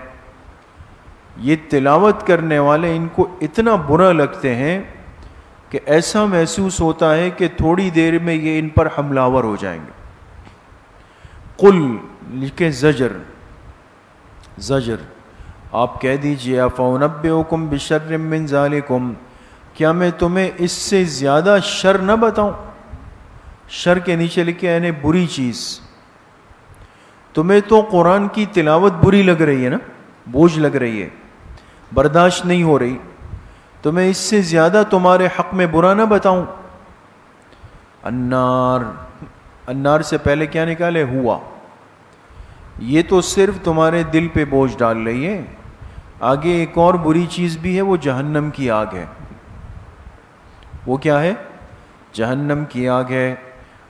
یہ تلاوت کرنے والے ان کو اتنا برا لگتے ہیں کہ ایسا محسوس ہوتا ہے کہ تھوڑی دیر میں یہ ان پر حملہ آور ہو جائیں گے. قل، لکھے زجر، زجر، آپ کہہ دیجئے فَأُنَبِّئُكُم بِشَرٍّ مِّن ذَلِكُمْ، کیا میں تمہیں اس سے زیادہ شر نہ بتاؤں؟ شر کے نیچے لکھے یعنی بری چیز. تمہیں تو قرآن کی تلاوت بری لگ رہی ہے نا، بوجھ لگ رہی ہے، برداشت نہیں ہو رہی، تو میں اس سے زیادہ تمہارے حق میں برا نہ بتاؤں. النار، النار سے پہلے کیا نکالے؟ ہوا. یہ تو صرف تمہارے دل پہ بوجھ ڈال رہی ہے. آگے ایک اور بری چیز بھی ہے، وہ جہنم کی آگ ہے. وہ کیا ہے؟ جہنم کی آگ ہے.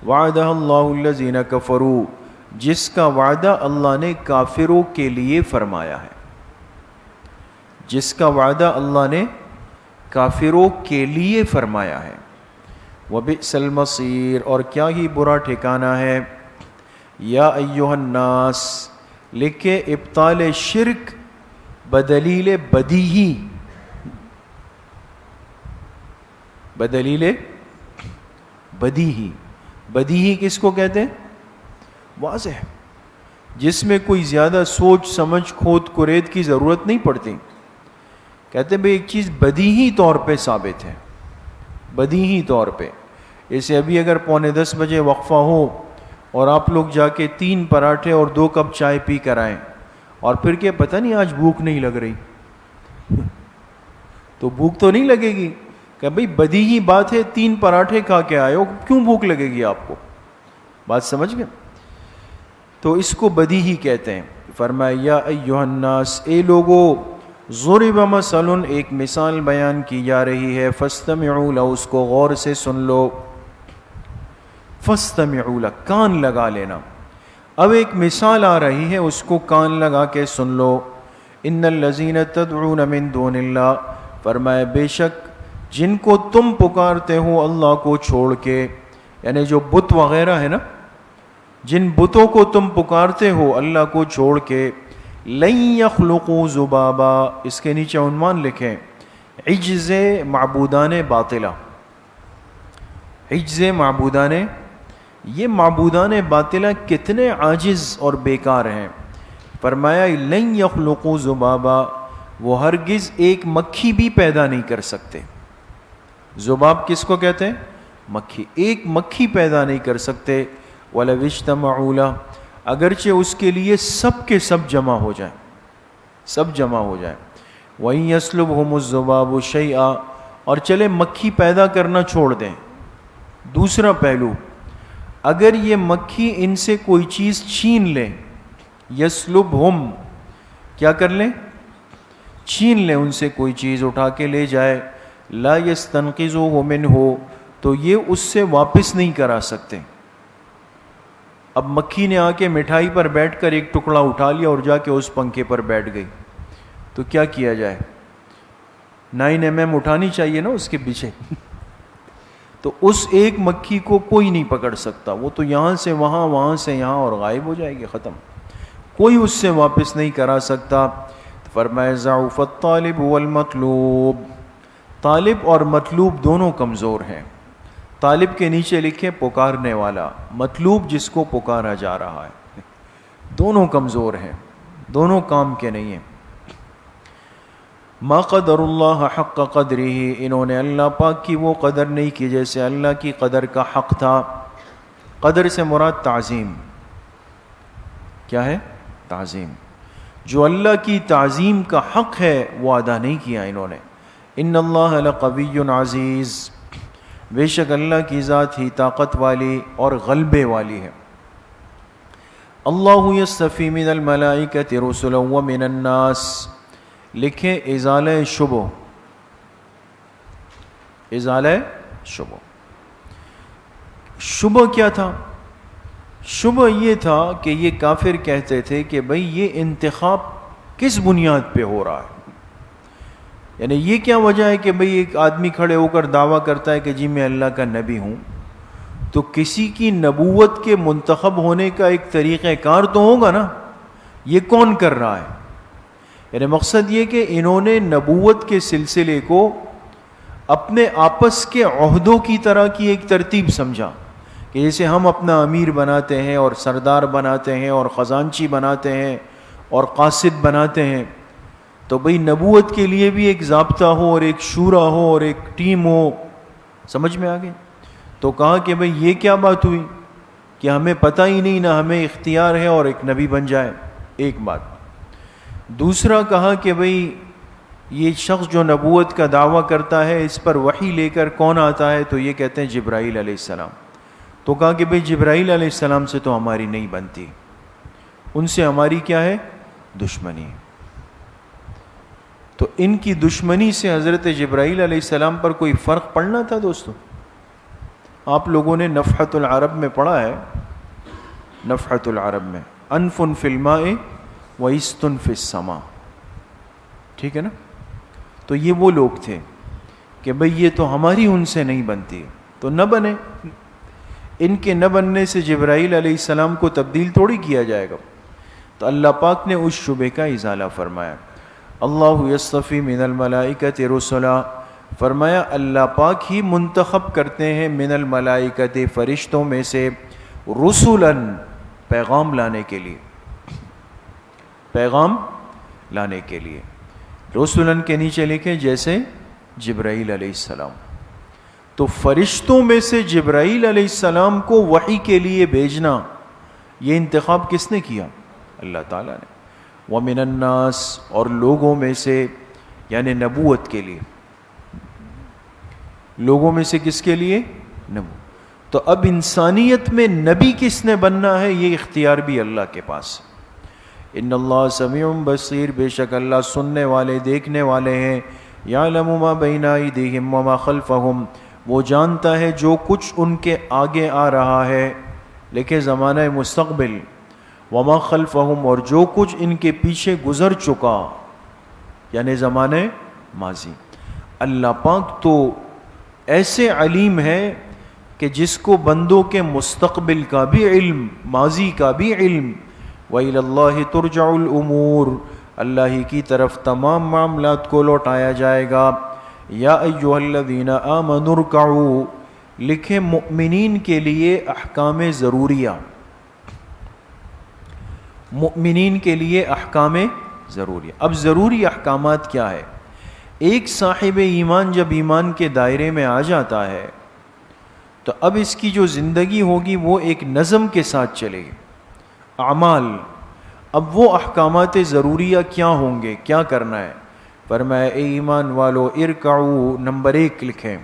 وعدہ اللہ الذین کفروا، جس کا وعدہ اللہ نے کافروں کے لیے فرمایا ہے، جس کا وعدہ اللہ نے کافروں کے لیے فرمایا ہے. وبئس المصیر، اور کیا ہی برا ٹھکانہ ہے. یا ایہا الناس، لکھے ابطال شرک بدلیل بدیہی، بدلیل بدیہی. بدیہی کس کو کہتے ہیں؟ واضح، جس میں کوئی زیادہ سوچ سمجھ کھود کرید کی ضرورت نہیں پڑتی. کہتے ہیں بھئی ایک چیز بدیہی طور پہ ثابت ہے. بدیہی طور پہ. جیسے ابھی اگر 9:45 بجے وقفہ ہو اور آپ لوگ جا کے 3 پراٹھے اور 2 کپ چائے پی کر آئیں اور پھر کہ پتہ نہیں آج بھوک نہیں لگ رہی، تو بھوک تو نہیں لگے گی. کہ بھئی بدیہی بات ہے، 3 پراٹھے کھا کے آئے ہو، کیوں بھوک لگے گی آپ کو؟ بات سمجھ گئے؟ تو اس کو بدیہی کہتے ہیں. فرمایا یا ایھا الناس، اے لوگو، ضرب مثل، ایک مثال بیان کی جا رہی ہے، فاستمعوا لہ، اس کو غور سے سن لو. فاستمعوا لہ، کان لگا لینا. اب ایک مثال آ رہی ہے، اس کو کان لگا کے سن لو. ان الذین تدعون من دون اللہ، فرمایا بے شک جن کو تم پکارتے ہو اللہ کو چھوڑ کے، یعنی جو بت وغیرہ ہے نا، جن بتوں کو تم پکارتے ہو اللہ کو چھوڑ کے، لن یخلقوا ذبابا، اس کے نیچے عنوان لکھیں عجز معبودان باطلہ. عجز معبودان، یہ معبودان باطلہ کتنے عاجز اور بیکار ہیں. فرمایا لن یخلقوا ذبابا، وہ ہرگز ایک مکھی بھی پیدا نہیں کر سکتے. ذباب کس کو کہتے ہیں؟ مکھی. ایک مکھی پیدا نہیں کر سکتے. وَلَوِ اجْتَمَعُوا لَهُ، اگرچہ اس کے لیے سب کے سب جمع ہو جائیں، سب جمع ہو جائیں. وَإِن يَسْلُبْهُمُ الذُّبَابُ شَيْئًا، اور چلے مکھی پیدا کرنا چھوڑ دیں. دوسرا پہلو، اگر یہ مکھی ان سے کوئی چیز چھین لے، یسلبہم، کیا کر لیں؟ چھین لیں ان سے کوئی چیز، اٹھا کے لے جائے. لا یستنقذوہ منہ، تو یہ اس سے واپس نہیں کرا سکتے. اب مکھی نے آ کے مٹھائی پر بیٹھ کر ایک ٹکڑا اٹھا لیا اور جا کے اس پنکھے پر بیٹھ گئی، تو کیا کیا جائے؟ 9 mm اٹھانی چاہیے نا اس کے پیچھے. تو اس ایک مکھی کو کوئی نہیں پکڑ سکتا، وہ تو یہاں سے وہاں، وہاں سے یہاں اور غائب ہو جائے گی، ختم. کوئی اس سے واپس نہیں کرا سکتا. فرمایا ضعف الطالب والمطلوب، طالب اور مطلوب دونوں کمزور ہیں. طالب کے نیچے لکھے پکارنے والا، مطلوب جس کو پکارا جا رہا ہے، دونوں کمزور ہیں، دونوں کام کے نہیں ہیں. ما قدر اللہ حق قدرہ، انہوں نے اللہ پاک کی وہ قدر نہیں کی جیسے اللہ کی قدر کا حق تھا. قدر سے مراد تعظیم. کیا ہے؟ تعظیم. جو اللہ کی تعظیم کا حق ہے وہ ادا نہیں کیا انہوں نے. ان اللہ لقوی عزیز، بے شک اللہ کی ذات ہی طاقت والی اور غلبے والی ہے. اللہ یصطفی من الملائکۃ رسلا ومن الناس، لکھیں ازالہ شبہ، ازالہ شبہ. شبہ کیا تھا؟ شبہ یہ تھا کہ یہ کافر کہتے تھے کہ بھئی یہ انتخاب کس بنیاد پہ ہو رہا ہے، یعنی یہ کیا وجہ ہے کہ بھئی ایک آدمی کھڑے ہو کر دعویٰ کرتا ہے کہ جی میں اللہ کا نبی ہوں، تو کسی کی نبوت کے منتخب ہونے کا ایک طریقہ کار تو ہوگا نا، یہ کون کر رہا ہے؟ یعنی مقصد یہ کہ انہوں نے نبوت کے سلسلے کو اپنے آپس کے عہدوں کی طرح کی ایک ترتیب سمجھا کہ جیسے ہم اپنا امیر بناتے ہیں اور سردار بناتے ہیں اور خزانچی بناتے ہیں اور قاصد بناتے ہیں، تو بھئی نبوت کے لیے بھی ایک ضابطہ ہو اور ایک شورا ہو اور ایک ٹیم ہو. سمجھ میں آگے؟ تو کہا کہ بھئی یہ کیا بات ہوئی کہ ہمیں پتہ ہی نہیں، نہ ہمیں اختیار ہے اور ایک نبی بن جائے. ایک بات. دوسرا کہا کہ بھئی یہ شخص جو نبوت کا دعویٰ کرتا ہے اس پر وحی لے کر کون آتا ہے؟ تو یہ کہتے ہیں جبرائیل علیہ السلام. تو کہا کہ بھئی جبرائیل علیہ السلام سے تو ہماری نہیں بنتی، ان سے ہماری کیا ہے؟ دشمنی. تو ان کی دشمنی سے حضرت جبرائیل علیہ السلام پر کوئی فرق پڑنا تھا دوستو؟ آپ لوگوں نے نفحۃ العرب میں پڑھا ہے، نفحۃ العرب میں انف فی الماء وَإِسْتٌ فِي السَّمَاءِ، ٹھیک ہے نا؟ تو یہ وہ لوگ تھے کہ بھئی یہ تو ہماری ان سے نہیں بنتی، تو نہ بنے. ان کے نہ بننے سے جبرائیل علیہ السلام کو تبدیل تھوڑی کیا جائے گا. تو اللہ پاک نے اس شبہ کا ازالہ فرمایا. اللہ یصطفی من الملائکۃ رسلا، فرمایا اللہ پاک ہی منتخب کرتے ہیں من الملائکۃ، فرشتوں میں سے، رسلا، پیغام لانے کے لیے، پیغام لانے کے لیے. رسولن کے نیچے لکھیں جیسے جبرائیل علیہ السلام. تو فرشتوں میں سے جبرائیل علیہ السلام کو وحی کے لیے بھیجنا، یہ انتخاب کس نے کیا؟ اللہ تعالیٰ نے. وَمِنَ النَّاسِ، اور لوگوں میں سے، یعنی نبوت کے لیے. لوگوں میں سے کس کے لیے؟ نبوت. تو اب انسانیت میں نبی کس نے بننا ہے، یہ اختیار بھی اللہ کے پاس. ان اللہ سمیع بصیر، بے شک اللہ سننے والے دیکھنے والے ہیں. یعلم ما بین ایدیہم وما خلفہم، وہ جانتا ہے جو کچھ ان کے آگے آ رہا ہے، لیکن زمانہ مستقبل. وما خلفہم، اور جو کچھ ان کے پیچھے گزر چکا، یعنی زمانہ ماضی. اللہ پاک تو ایسے علیم ہے کہ جس کو بندوں کے مستقبل کا بھی علم، ماضی کا بھی علم. وَإِلَى اللَّهِ تُرْجَعُ الْأُمُورُ، اللہ ہی کی طرف تمام معاملات کو لوٹایا جائے گا. یا ایھا الذین آمنوا ارکعوا، لکھے مؤمنین کے لیے احکام ضروریہ. مؤمنین کے لیے احکام ضروریہ. اب ضروری احکامات کیا ہے؟ ایک صاحب ایمان جب ایمان کے دائرے میں آ جاتا ہے تو اب اس کی جو زندگی ہوگی وہ ایک نظم کے ساتھ چلے گی. اعمال، اب وہ احکامات ضروریہ کیا ہوں گے، کیا کرنا ہے؟ فرمایا اے ایمان والو ارکعوا، نمبر 1 لکھیں،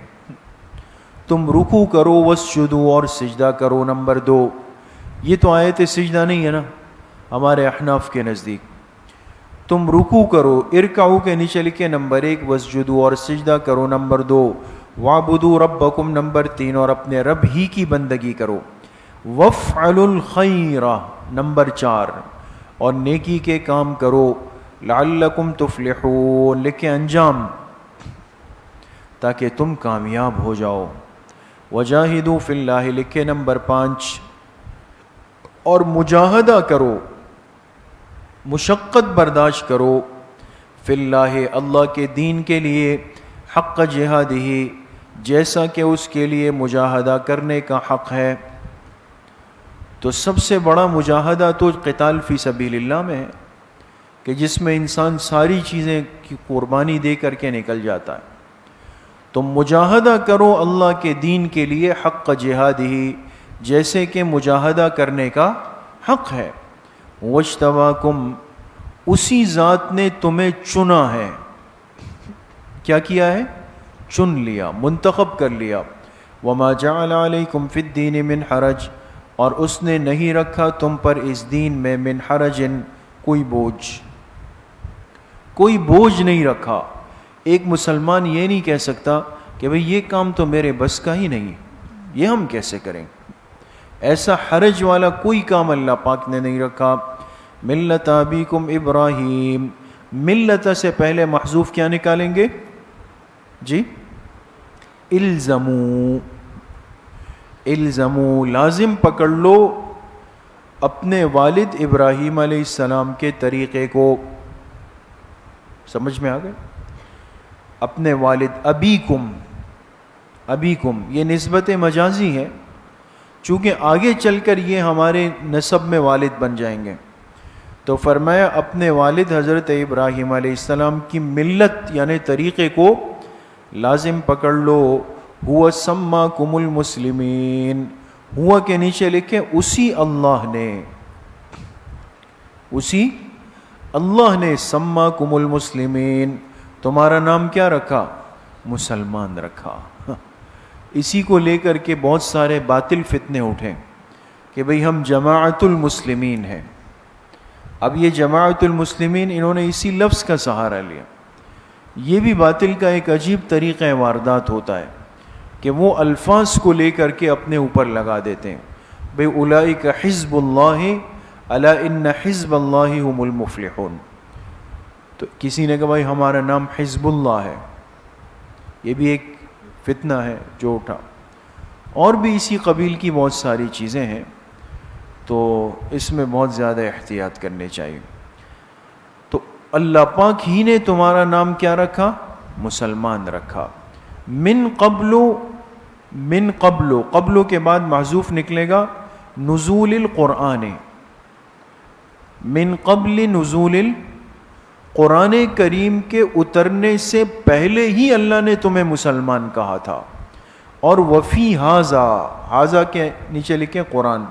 تم رکوع کرو، واسجدوا، اور سجدہ کرو. نمبر 2، یہ تو آیت سجدہ نہیں ہے نا ہمارے احناف کے نزدیک. تم رکوع کرو، ارکعوا کے نیچے لکھے نمبر 1، واسجدوا، اور سجدہ کرو. نمبر 2، وَاعْبُدُوا رَبَّكُمْ، نمبر 3، اور اپنے رب ہی کی بندگی کرو. وَافْعَلُوا الْخَيْرَ، نمبر 4، اور نیکی کے کام کرو. لَعَلَّكُمْ تُفْلِحُونَ، لکھے انجام، تاکہ تم کامیاب ہو جاؤ. وَجَاهِدُوا فِي اللَّهِ، لکھے نمبر 5، اور مجاہدہ کرو، مشقت برداشت کرو. فی اللہ، اللہ کے دین کے لیے، حق جہادہ، جیسا کہ اس کے لیے مجاہدہ کرنے کا حق ہے. تو سب سے بڑا مجاہدہ تو قتال فی سبیل اللہ میں ہے، کہ جس میں انسان ساری چیزیں کی قربانی دے کر کے نکل جاتا ہے. تو مجاہدہ کرو اللہ کے دین کے لیے، حق جہادہ، جیسے کہ مجاہدہ کرنے کا حق ہے. وَاجْتَبَاكُمْ، اسی ذات نے تمہیں چنا ہے. کیا کیا ہے؟ چن لیا، منتخب کر لیا. وَمَا جَعَلَ عَلَيْكُمْ فِي الدِّينِ مِنْ حَرَجٍ، اور اس نے نہیں رکھا تم پر اس دین میں من حرج، کوئی بوجھ، کوئی بوجھ نہیں رکھا. ایک مسلمان یہ نہیں کہہ سکتا کہ بھئی یہ کام تو میرے بس کا ہی نہیں، یہ ہم کیسے کریں. ایسا حرج والا کوئی کام اللہ پاک نے نہیں رکھا. ملت ابیکم ابراہیم، ملت سے پہلے محذوف کیا نکالیں گے جی؟ الزمو، الزمو، لازم پکڑ لو اپنے والد ابراہیم علیہ السلام کے طریقے کو. سمجھ میں آ گئے؟ اپنے والد، ابیکم، ابیکم یہ نسبت مجازی ہے، چونکہ آگے چل کر یہ ہمارے نسب میں والد بن جائیں گے. تو فرمایا اپنے والد حضرت ابراہیم علیہ السلام کی ملت یعنی طریقے کو لازم پکڑ لو. ہوا سماکم المسلمین، ہوا کے نیچے لکھے اسی اللہ نے، اسی اللہ نے سماکم المسلمین، تمہارا نام کیا رکھا؟ مسلمان رکھا. اسی کو لے کر کے بہت سارے باطل فتنے اٹھے کہ بھئی ہم جماعت المسلمین ہیں. اب یہ جماعت المسلمین انہوں نے اسی لفظ کا سہارا لیا. یہ بھی باطل کا ایک عجیب طریقہ واردات ہوتا ہے کہ وہ الفاظ کو لے کر کے اپنے اوپر لگا دیتے ہیں. بھئی اولئک حزب اللہ الا ان حزب اللہ هم المفلحون. تو کسی نے کہا بھائی ہمارا نام حزب اللہ ہے، یہ بھی ایک فتنہ ہے جو اٹھا. اور بھی اسی قبیل کی بہت ساری چیزیں ہیں، تو اس میں بہت زیادہ احتیاط کرنے چاہیے. تو اللہ پاک ہی نے تمہارا نام کیا رکھا؟ مسلمان رکھا. من قبل، من قبل، قبل کے بعد محذوف نکلے گا نزول القرآن، من قبل نزول قرآن کریم کے اترنے سے پہلے ہی اللہ نے تمہیں مسلمان کہا تھا. اور وفی حاضہ کے نیچے لکھیں قرآن،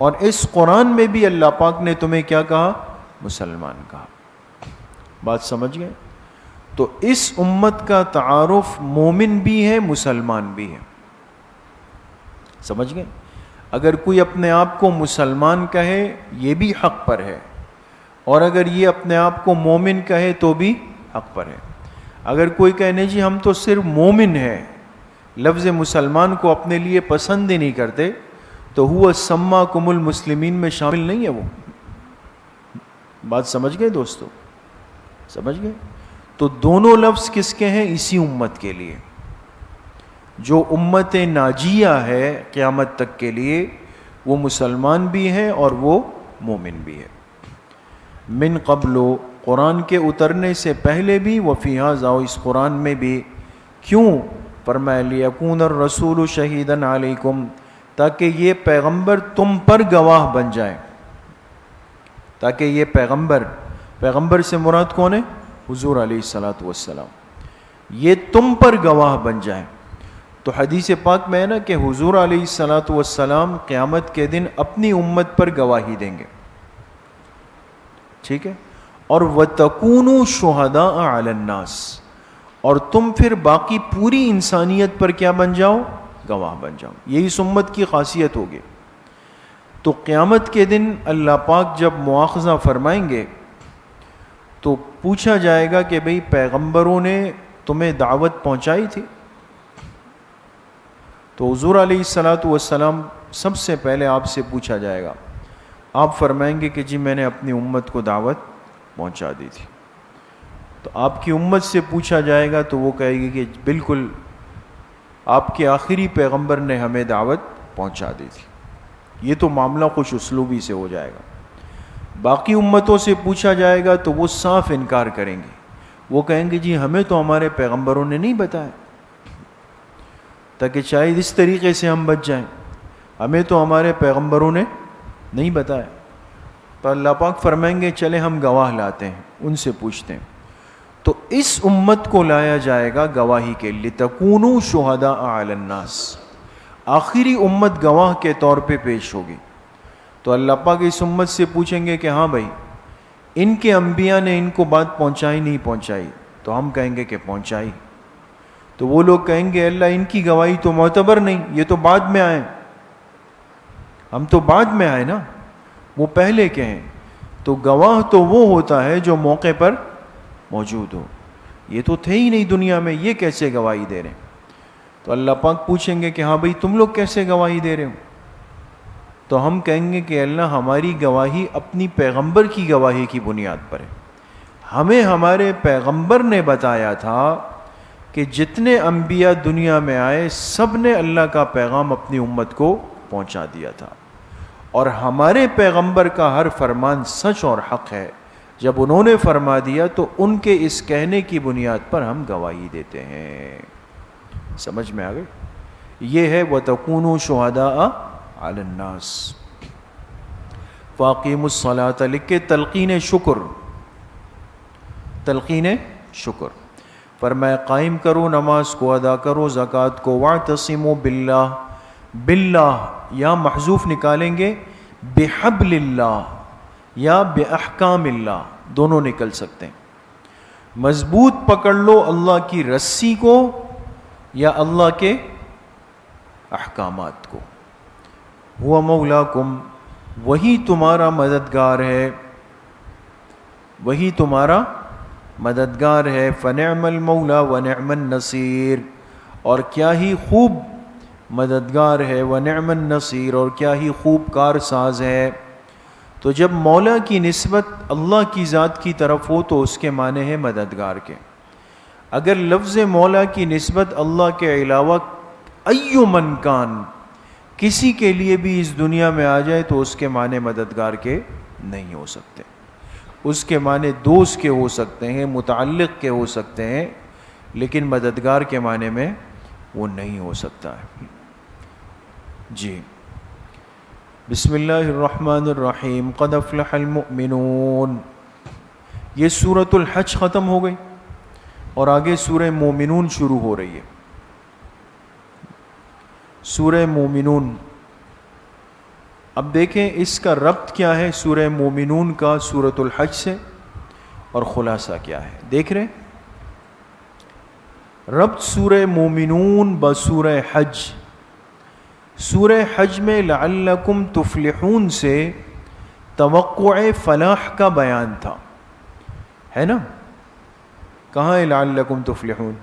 اور اس قرآن میں بھی اللہ پاک نے تمہیں کیا کہا؟ مسلمان کہا۔ بات سمجھ گئے؟ تو اس امت کا تعارف مومن بھی ہے، مسلمان بھی ہے۔ سمجھ گئے؟ اگر کوئی اپنے آپ کو مسلمان کہے یہ بھی حق پر ہے، اور اگر یہ اپنے آپ کو مومن کہے تو بھی حق پر ہے۔ اگر کوئی کہنے جی ہم تو صرف مومن ہیں، لفظ مسلمان کو اپنے لیے پسند ہی نہیں کرتے، تو ہوا سماکم المسلمین میں شامل نہیں ہے وہ۔ بات سمجھ گئے دوستو؟ سمجھ گئے؟ تو دونوں لفظ کس کے ہیں؟ اسی امت کے لیے، جو امت ناجیہ ہے قیامت تک کے لیے، وہ مسلمان بھی ہے اور وہ مومن بھی ہے۔ من قبل، قرآن کے اترنے سے پہلے بھی، وفی ھذا، اس قرآن میں بھی۔ کیوں؟ فرمایا لیکون الرسول شہیدا علیکم، تاکہ یہ پیغمبر تم پر گواہ بن جائے، تاکہ یہ پیغمبر سے مراد کون ہے؟ حضور علیہ الصلوۃ والسلام، یہ تم پر گواہ بن جائے۔ تو حدیث پاک میں ہے نا کہ حضور علیہ الصلوۃ والسلام قیامت کے دن اپنی امت پر گواہی دیں گے، ٹھیک ہے؟ اور وَتَكُونُوا شُهَدَاءَ عَلَى النَّاسِ، اور تم پھر باقی پوری انسانیت پر کیا بن جاؤ؟ گواہ بن جاؤ۔ یہی اس امت کی خاصیت ہوگی۔ تو قیامت کے دن اللہ پاک جب مواخذہ فرمائیں گے تو پوچھا جائے گا کہ بھئی پیغمبروں نے تمہیں دعوت پہنچائی تھی؟ تو حضور علیہ الصلوۃ والسلام سب سے پہلے آپ سے پوچھا جائے گا، آپ فرمائیں گے کہ جی میں نے اپنی امت کو دعوت پہنچا دی تھی۔ تو آپ کی امت سے پوچھا جائے گا تو وہ کہے گی کہ بالکل آپ کے آخری پیغمبر نے ہمیں دعوت پہنچا دی تھی۔ یہ تو معاملہ خوش اسلوبی سے ہو جائے گا۔ باقی امتوں سے پوچھا جائے گا تو وہ صاف انکار کریں گے، وہ کہیں گے جی ہمیں تو ہمارے پیغمبروں نے نہیں بتایا، تاکہ شاید اس طریقے سے ہم بچ جائیں، ہمیں تو ہمارے پیغمبروں نے نہیں بتایا۔ تو اللہ پاک فرمائیں گے چلے ہم گواہ لاتے ہیں، ان سے پوچھتے ہیں۔ تو اس امت کو لایا جائے گا گواہی کے لیے، تکونوا شہداء علی الناس، آخری امت گواہ کے طور پہ پیش ہوگی۔ تو اللہ پاک اس امت سے پوچھیں گے کہ ہاں بھائی ان کے انبیاء نے ان کو بات پہنچائی نہیں پہنچائی؟ تو ہم کہیں گے کہ پہنچائی۔ تو وہ لوگ کہیں گے اللہ ان کی گواہی تو معتبر نہیں، یہ تو بعد میں آئے، ہم تو بعد میں آئے نا، وہ پہلے کے ہیں۔ تو گواہ تو وہ ہوتا ہے جو موقع پر موجود ہو، یہ تو تھے ہی نہیں دنیا میں، یہ کیسے گواہی دے رہے ہیں؟ تو اللہ پاک پوچھیں گے کہ ہاں بھائی تم لوگ کیسے گواہی دے رہے ہو؟ تو ہم کہیں گے کہ اللہ ہماری گواہی اپنی پیغمبر کی گواہی کی بنیاد پر ہے، ہمیں ہمارے پیغمبر نے بتایا تھا کہ جتنے انبیاء دنیا میں آئے سب نے اللہ کا پیغام اپنی امت کو پہنچا دیا تھا، اور ہمارے پیغمبر کا ہر فرمان سچ اور حق ہے، جب انہوں نے فرما دیا تو ان کے اس کہنے کی بنیاد پر ہم گواہی دیتے ہیں۔ سمجھ میں آ گئی؟ یہ ہے وَتَكُونُوا شُهَدَاءَ عَلَى النَّاسِ۔ فَأَقِیمُوا الصَّلَاةَ، لکھ کے تلقین شکر، تلقین شکر، فرمایا قائم کرو نماز کو، ادا کرو زکوٰۃ کو، وَاعْتَصِمُوا بِاللَّهِ، باللہ یا محذوف نکالیں گے، بِحَبْلِ اللَّهِ یا بِأَحْکَامِ اللَّهِ، دونوں نکل سکتے ہیں۔ مضبوط پکڑ لو اللہ کی رسی کو یا اللہ کے احکامات کو۔ ہوا مولاکم، وہی تمہارا مددگار ہے، وہی تمہارا مددگار ہے، فنعم المولا ونعم النصیر، اور کیا ہی خوب مددگار ہے، ونعم النصیر، اور کیا ہی خوب کار ساز ہے۔ تو جب مولا کی نسبت اللہ کی ذات کی طرف ہو تو اس کے معنی ہے مددگار کے۔ اگر لفظ مولا کی نسبت اللہ کے علاوہ ایو من کان، کسی کے لیے بھی اس دنیا میں آ جائے تو اس کے معنی مددگار کے نہیں ہو سکتے، اس کے معنی دوست کے ہو سکتے ہیں، متعلق کے ہو سکتے ہیں، لیکن مددگار کے معنی میں وہ نہیں ہو سکتا ہے۔ جی بسم اللہ الرحمن الرحیم، قد افلح المؤمنون، یہ سورۃ الحج ختم ہو گئی اور آگے سورہ مومنون شروع ہو رہی ہے۔ سورہ مومنون. اب دیکھیں اس کا ربط کیا ہے سورہ مومنون کا سورۃ الحج سے, اور خلاصہ کیا ہے دیکھ رہے ہیں. ربط سورہ مومنون بسورہ حج. سورہ حج میں لعلکم تفلحون سے توقع فلاح کا بیان تھا, ہے نا؟ کہاں ہے لعلکم تفلحون؟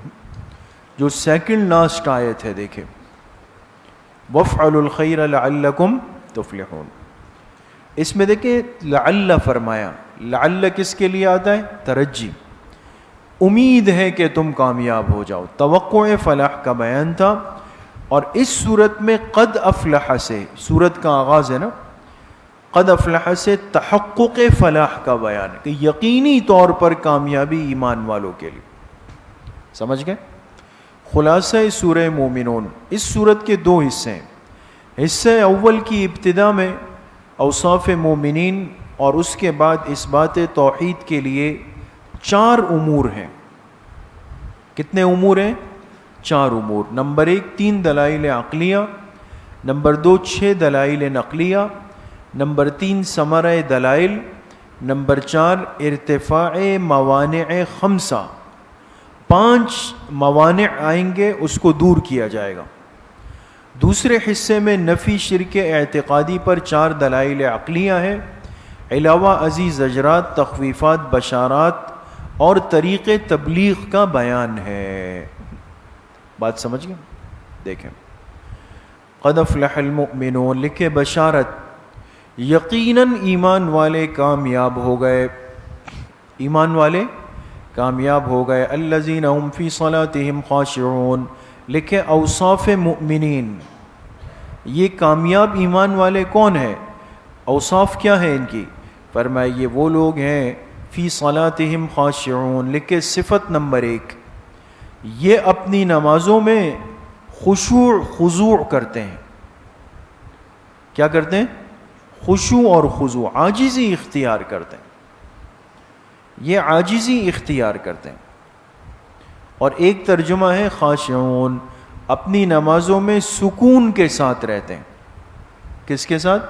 جو سیکنڈ لاسٹ آیت ہے دیکھیں, وافعلوا الخیر لعلکم تفلحون. اس میں دیکھیں لعل فرمایا. لعل کس کے لیے آتا ہے؟ ترجی, امید ہے کہ تم کامیاب ہو جاؤ. توقع فلاح کا بیان تھا. اور اس صورت میں قد افلح سے, صورت کا آغاز ہے نا, قد افلح سے تحقق فلاح کا بیان ہے کہ یقینی طور پر کامیابی ایمان والوں کے لیے. سمجھ گئے؟ خلاصہ سورہ مومنون. اس صورت کے دو حصے ہیں. حصہ اول کی ابتدا میں اوصاف مومنین, اور اس کے بعد اس بات توحید کے لیے 4 امور ہیں. کتنے امور ہیں؟ 4 امور. نمبر 1 3 دلائل عقلیہ, نمبر 2 6 دلائل نقلیہ, نمبر 3 ثمرہ دلائل, نمبر 4 ارتفاع موانع 5. 5 موانع آئیں گے, اس کو دور کیا جائے گا. دوسرے حصے میں نفی شرک اعتقادی پر 4 دلائل عقلیہ ہیں, علاوہ ازیں زجرات, تخویفات, بشارات اور طریق تبلیغ کا بیان ہے. بات سمجھ گئے؟ دیکھیں قد افلح المؤمنون, لکھے بشارت, یقیناً ایمان والے کامیاب ہو گئے. ایمان والے کامیاب ہو گئے. الذین هم فی صلاتہم خاشعون, لکھے اوصاف مؤمنین. یہ کامیاب ایمان والے کون ہیں؟ اوصاف کیا ہیں ان کی؟ فرمایا یہ وہ لوگ ہیں فی صلاتہم خاشعون. لکھے صفت نمبر 1, یہ اپنی نمازوں میں خشوع خضوع کرتے ہیں. کیا کرتے ہیں؟ خشوع اور خضوع, عاجزی اختیار کرتے ہیں. یہ عاجزی اختیار کرتے ہیں. اور ایک ترجمہ ہے خاشعون, اپنی نمازوں میں سکون کے ساتھ رہتے ہیں. کس کے ساتھ؟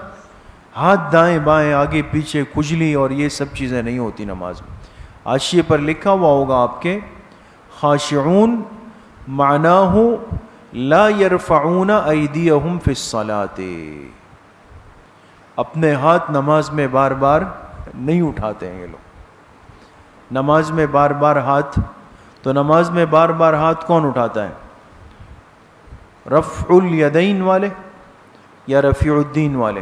ہاتھ دائیں بائیں آگے پیچھے کھجلی اور یہ سب چیزیں نہیں ہوتی نماز میں. حاشیے پر لکھا ہوا ہوگا آپ کے, خاشعون معناہ لا یرفعون ایدیہم فی الصلاۃ, اپنے ہاتھ نماز میں بار بار نہیں اٹھاتے ہیں یہ لوگ. نماز میں بار بار ہاتھ, تو نماز میں بار بار ہاتھ کون اٹھاتا ہے؟ رفع الیدین والے یا رفیع الدین والے؟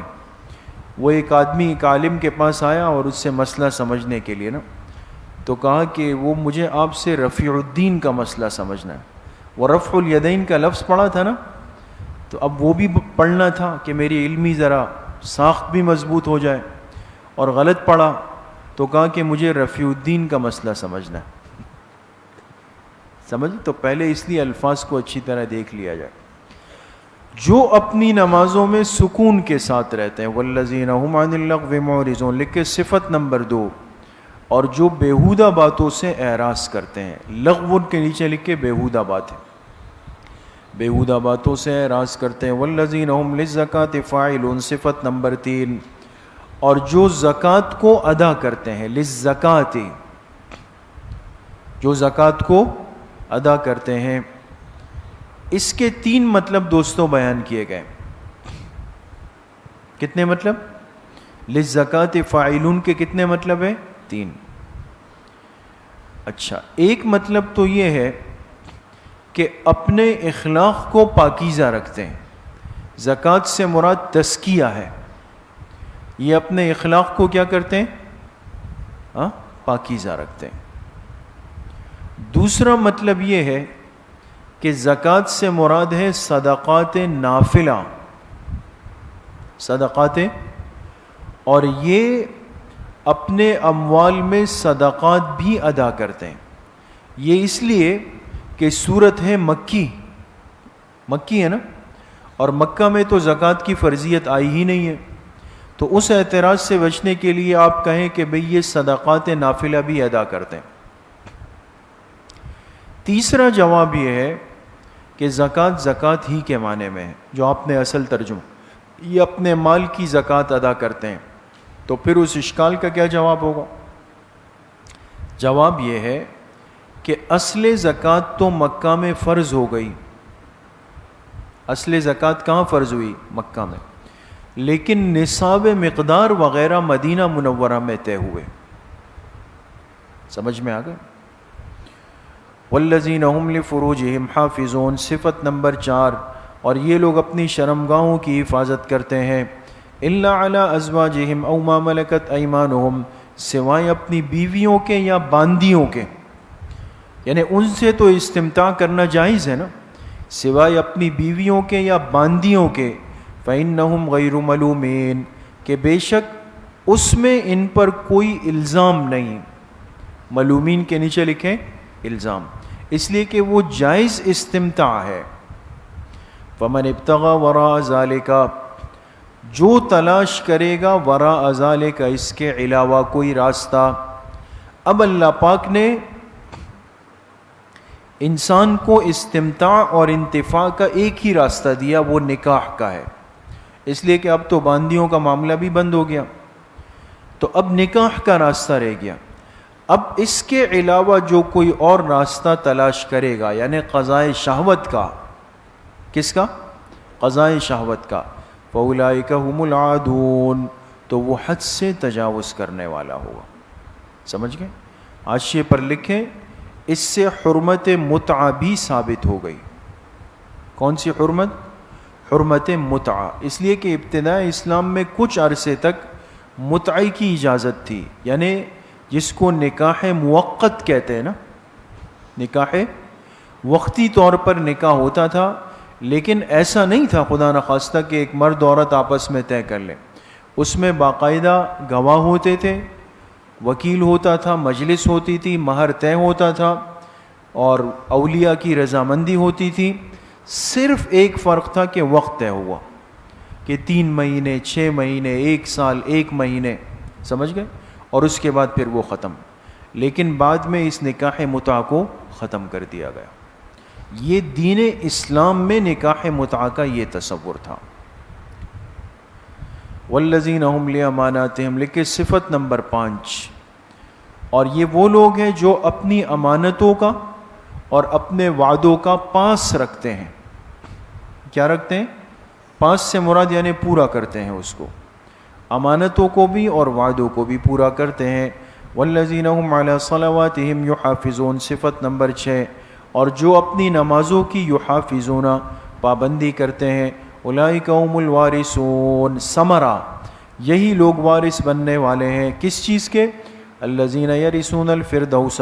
وہ ایک آدمی ایک عالم کے پاس آیا اور اس سے مسئلہ سمجھنے کے لیے نا, تو کہا کہ وہ مجھے آپ سے رفیع الدین کا مسئلہ سمجھنا ہے. وہ رفع الیدین کا لفظ پڑھا تھا نا, تو اب وہ بھی پڑھنا تھا کہ میری علمی ذرا ساخت بھی مضبوط ہو جائے, اور غلط پڑھا تو کہا کہ مجھے رفیع الدین کا مسئلہ سمجھنا ہے. سمجھ؟ تو پہلے اس لیے الفاظ کو اچھی طرح دیکھ لیا جائے. جو اپنی نمازوں میں سکون کے ساتھ رہتے ہیں, والذین هم عن اللغو معرضون, لکھ کے صفت نمبر 2, اور جو بیہودہ باتوں سے اعراض کرتے ہیں. لغو کے نیچے لکھ کے بیہودہ باتیں, بیہودہ باتوں سے اعراض کرتے ہیں. والذین هم للزکاۃ فاعلون, صفت نمبر 3, اور جو زکوٰۃ کو ادا کرتے ہیں. للزکاۃ, جو زکوٰۃ کو ادا کرتے ہیں. اس کے 3 مطلب دوستوں بیان کیے گئے. کتنے مطلب؟ للزکاۃ فاعلون کے کتنے مطلب ہیں؟ 3. اچھا, ایک مطلب تو یہ ہے کہ اپنے اخلاق کو پاکیزہ رکھتے ہیں. زکوٰۃ سے مراد تزکیہ ہے. یہ اپنے اخلاق کو کیا کرتے ہیں؟ پاکیزہ رکھتے ہیں. دوسرا مطلب یہ ہے کہ زکوٰۃ سے مراد ہے صدقات نافلہ, صدقات, اور یہ اپنے اموال میں صدقات بھی ادا کرتے ہیں. یہ اس لیے کہ سورت ہے مکی, مکی ہے نا, اور مکہ میں تو زکوٰۃ کی فرضیت آئی ہی نہیں ہے. تو اس اعتراض سے بچنے کے لیے آپ کہیں کہ بھئی یہ صدقات نافلہ بھی ادا کرتے ہیں. تیسرا جواب یہ ہے کہ زکوٰۃ زکوٰۃ ہی کے معنی میں ہے، جو آپ نے اصل ترجمہ، یہ اپنے مال کی زکوٰۃ ادا کرتے ہیں، تو پھر اس اشکال کا کیا جواب ہوگا؟ جواب یہ ہے کہ اصل زکوٰۃ تو مکہ میں فرض ہو گئی، اصل زکوٰۃ کہاں فرض ہوئی؟ مکہ میں، لیکن نصاب مقدار وغیرہ مدینہ منورہ میں طے ہوئے۔ سمجھ میں آ گئے؟ والذین هم لفروجہم حافظون، صفت نمبر 4، اور یہ لوگ اپنی شرمگاہوں کی حفاظت کرتے ہیں، الا علی ازواجہم او ما ملکت ایمانہم، سوائے اپنی بیویوں کے یا باندیوں کے، یعنی ان سے تو استمتاع کرنا جائز ہے نا، سوائے اپنی بیویوں کے یا باندیوں کے، فإنہم غیر ملومین، کہ بے شک اس میں ان پر کوئی الزام نہیں، ملومین کے نیچے لکھیں الزام، اس لیے کہ وہ جائز استمتاع ہے۔ فمن ابتغى وراء ذلك، جو تلاش کرے گا وراء ذلك، اس کے علاوہ کوئی راستہ۔ اب اللہ پاک نے انسان کو استمتاع اور انتفاع کا ایک ہی راستہ دیا، وہ نکاح کا ہے، اس لیے کہ اب تو باندیوں کا معاملہ بھی بند ہو گیا، تو اب نکاح کا راستہ رہ گیا۔ اب اس کے علاوہ جو کوئی اور راستہ تلاش کرے گا، یعنی قضائے شہوت کا، کس کا؟ قضائے شہوت کا، فَأُولَٰئِكَ هُمُ الْعَادُونَ، تو وہ حد سے تجاوز کرنے والا ہوگا۔ سمجھ گئے؟ حاشیے پر لکھیں اس سے حرمت متعہ بھی ثابت ہو گئی۔ کون سی حرمت؟ حرمت متعہ، اس لیے کہ ابتداء اسلام میں کچھ عرصے تک متعہ کی اجازت تھی، یعنی جس کو نکاح موقت کہتے ہیں نا، نکاح وقتی طور پر نکاح ہوتا تھا، لیکن ایسا نہیں تھا خدا نخواستہ کہ ایک مرد عورت آپس میں طے کر لیں، اس میں باقاعدہ گواہ ہوتے تھے، وکیل ہوتا تھا، مجلس ہوتی تھی، مہر طے ہوتا تھا، اور اولیاء کی رضامندی ہوتی تھی۔ صرف ایک فرق تھا کہ وقت طے ہوا، کہ 3 مہینے، 6 مہینے، 1 سال، 1 مہینے، سمجھ گئے، اور اس کے بعد پھر وہ ختم۔ لیکن بعد میں اس نکاح متعہ کو ختم کر دیا گیا۔ یہ دین اسلام میں نکاح متعہ کا یہ تصور تھا۔ والذین هم لاماناتہم، لکھے صفت نمبر 5، اور یہ وہ لوگ ہیں جو اپنی امانتوں کا اور اپنے وعدوں کا پاس رکھتے ہیں۔ کیا رکھتے ہیں؟ پاس سے مراد یعنی پورا کرتے ہیں اس کو، امانتوں کو بھی اور وعدوں کو بھی پورا کرتے ہیں۔ والذین هم علی صلواتہم یحافظون، صفت نمبر 6، اور جو اپنی نمازوں کی یحافظون، پابندی کرتے ہیں، اولئک هم الوارثون، ثمرہ، یہی لوگ وارث بننے والے ہیں، کس چیز کے؟ الذین یرثون الفردوس،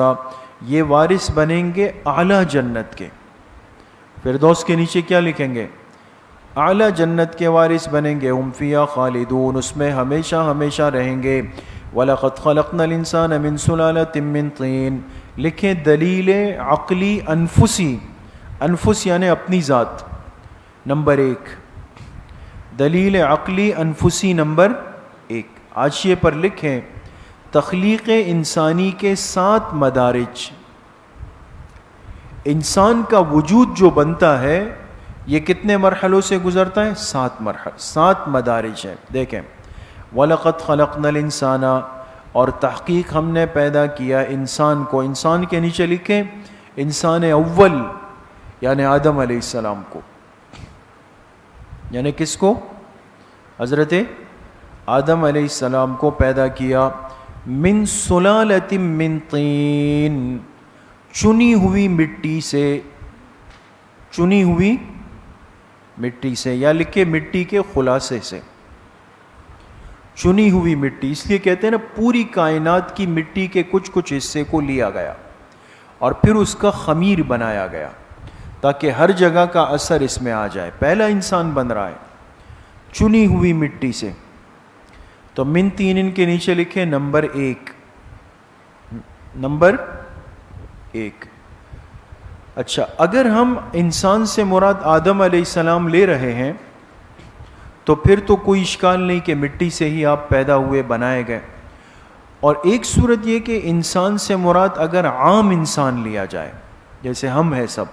یہ وارث بنیں گے اعلیٰ جنت کے۔ فردوس کے نیچے کیا لکھیں گے؟ اعلیٰ جنت کے وارث بنیں گے، ہم فیہا خالدون، اس میں ہمیشہ ہمیشہ رہیں گے۔ وَلَقَدْ خَلَقْنَا الْإِنسَانَ مِنْ سُلَالَةٍ مِّن طِينٍ، لکھیں دلیل عقلی انفسی، انفس یعنی اپنی ذات، نمبر 1، دلیل عقلی انفسی نمبر 1۔ حاشیے پر لکھیں تخلیق انسانی کے 7 مدارج، انسان کا وجود جو بنتا ہے یہ کتنے مرحلوں سے گزرتا ہے؟ 7 مرحلے، 7 مدارج ہیں۔ دیکھیں، وَلَقَدْ خَلَقْنَا الْإِنسَانَ، اور تحقیق ہم نے پیدا کیا انسان کو، انسان کے نیچے لکھیں انسان اول یعنی آدم علیہ السلام کو، یعنی کس کو؟ حضرت آدم علیہ السلام کو پیدا کیا، من سلالۃ من طین، چنی ہوئی مٹی سے، چنی ہوئی مٹی سے، یا لکھے مٹی کے خلاصے سے، چنی ہوئی مٹی، اس لیے کہتے ہیں نا پوری کائنات کی مٹی کے کچھ کچھ حصے کو لیا گیا اور پھر اس کا خمیر بنایا گیا تاکہ ہر جگہ کا اثر اس میں آ جائے۔ پہلا انسان بن رہا ہے چنی ہوئی مٹی سے، تو من تین ان کے نیچے لکھے نمبر 1، نمبر 1۔ اچھا، اگر ہم انسان سے مراد آدم علیہ السلام لے رہے ہیں تو پھر تو کوئی اشکال نہیں کہ مٹی سے ہی آپ پیدا ہوئے، بنائے گئے۔ اور ایک صورت یہ کہ انسان سے مراد اگر عام انسان لیا جائے، جیسے ہم ہیں سب،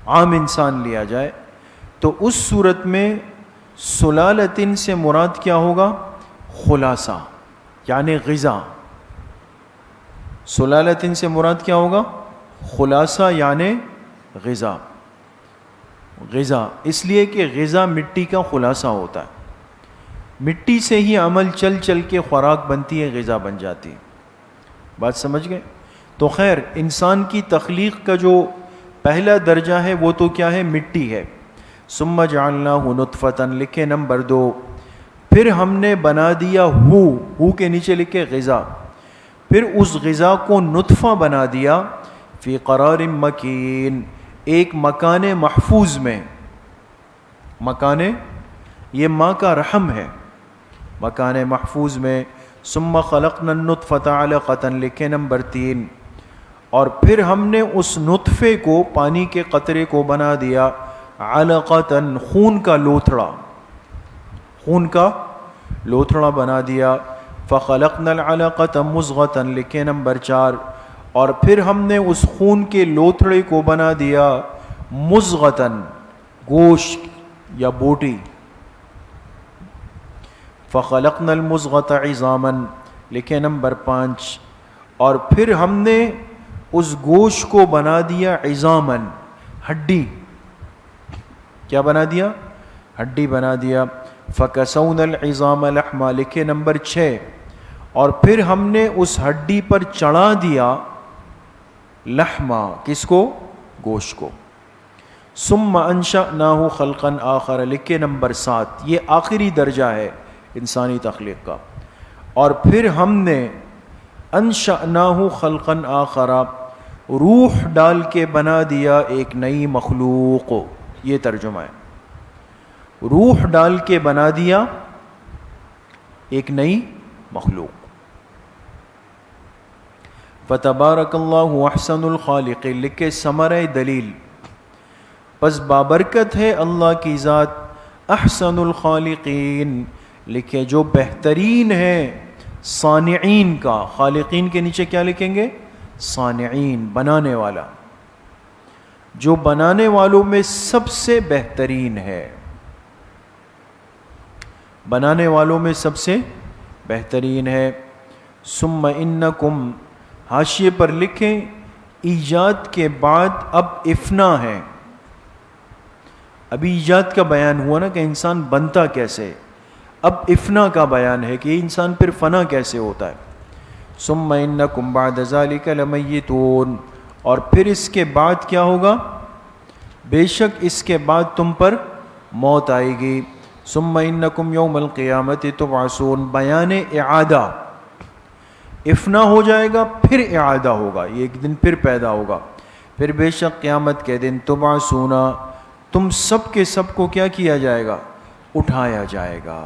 عام انسان لیا جائے تو اس صورت میں سلالتن سے مراد کیا ہوگا؟ خلاصہ یعنی غذا. سلالتن سے مراد کیا ہوگا؟ خلاصہ یعنی غذا. غذا اس لیے کہ غذا مٹی کا خلاصہ ہوتا ہے. مٹی سے ہی عمل چل چل کے خوراک بنتی ہے، غذا بن جاتی ہے. بات سمجھ گئے؟ تو خیر انسان کی تخلیق کا جو پہلا درجہ ہے وہ تو کیا ہے؟ مٹی ہے. ثم جعلناہ نطفۃ، لکھے نمبر 2، پھر ہم نے بنا دیا ہو کے نیچے لکھے غذا، پھر اس غذا کو نطفہ بنا دیا فی قرار مکین، ایک مکان محفوظ میں. مکان، یہ ماں کا رحم ہے، مکان محفوظ میں. ثم خلقنا النطفۃ علقۃ، لکھے نمبر 3، اور پھر ہم نے اس نطفے کو، پانی کے قطرے کو بنا دیا علقۃ، خون کا لوتھڑا، خون کا لوتھڑا بنا دیا. فخلقنا العلقۃ مضغۃ، لکھے نمبر 4، اور پھر ہم نے اس خون کے لوتھڑے کو بنا دیا مضغۃ، گوشت یا بوٹی. فخلقنا المضغۃ عظاما، لکھے نمبر 5، اور پھر ہم نے اس گوشت کو بنا دیا عظاما، ہڈی. کیا بنا دیا؟ ہڈی بنا دیا. فکسونا العظام لحما، لکھے نمبر 6، اور پھر ہم نے اس ہڈی پر چڑھا دیا لحما، کس کو؟ گوشت کو. ثم انشأناہ خلقا آخر، لکھے نمبر 7، یہ آخری درجہ ہے انسانی تخلیق کا. اور پھر ہم نے انشأناہ خلقا آخر، روح ڈال کے بنا دیا ایک نئی مخلوق. یہ ترجمہ ہے، روح ڈال کے بنا دیا ایک نئی مخلوق. فتبارک اللہ احسن الخالق، لکھے ثمرہ دلیل، پس بابرکت ہے اللہ کی ذات احسن الخالقین، لکھے جو بہترین ہے صانعین کا. خالقین کے نیچے کیا لکھیں گے؟ صانعین، بنانے والا، جو بنانے والوں میں سب سے بہترین ہے، بنانے والوں میں سب سے بہترین ہے. ثم انکم، حاشیے پر لکھیں ایجاد کے بعد اب افنا ہے. ابھی ایجاد کا بیان ہوا نا کہ انسان بنتا کیسے، اب افنا کا بیان ہے کہ انسان پھر فنا کیسے ہوتا ہے. ثم انکم بعد ذلک لمیتون، اور پھر اس کے بعد کیا ہوگا؟ بے شک اس کے بعد تم پر موت آئے گی. ثم انکم یوم القیامت تبعثون، بیان اعادہ، افنا ہو جائے گا پھر اعادہ ہوگا، یہ ایک دن پھر پیدا ہوگا. پھر بے شک قیامت کے دن تبعثون، تم سب کے سب کو کیا کیا جائے گا؟ اٹھایا جائے گا.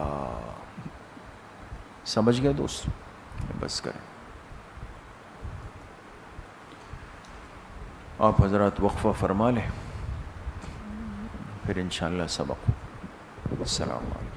سمجھ گئے دوست؟ بس کریں. آپ حضرات وقفہ فرما لیں، پھر انشاءاللہ سبق. السلام علیکم.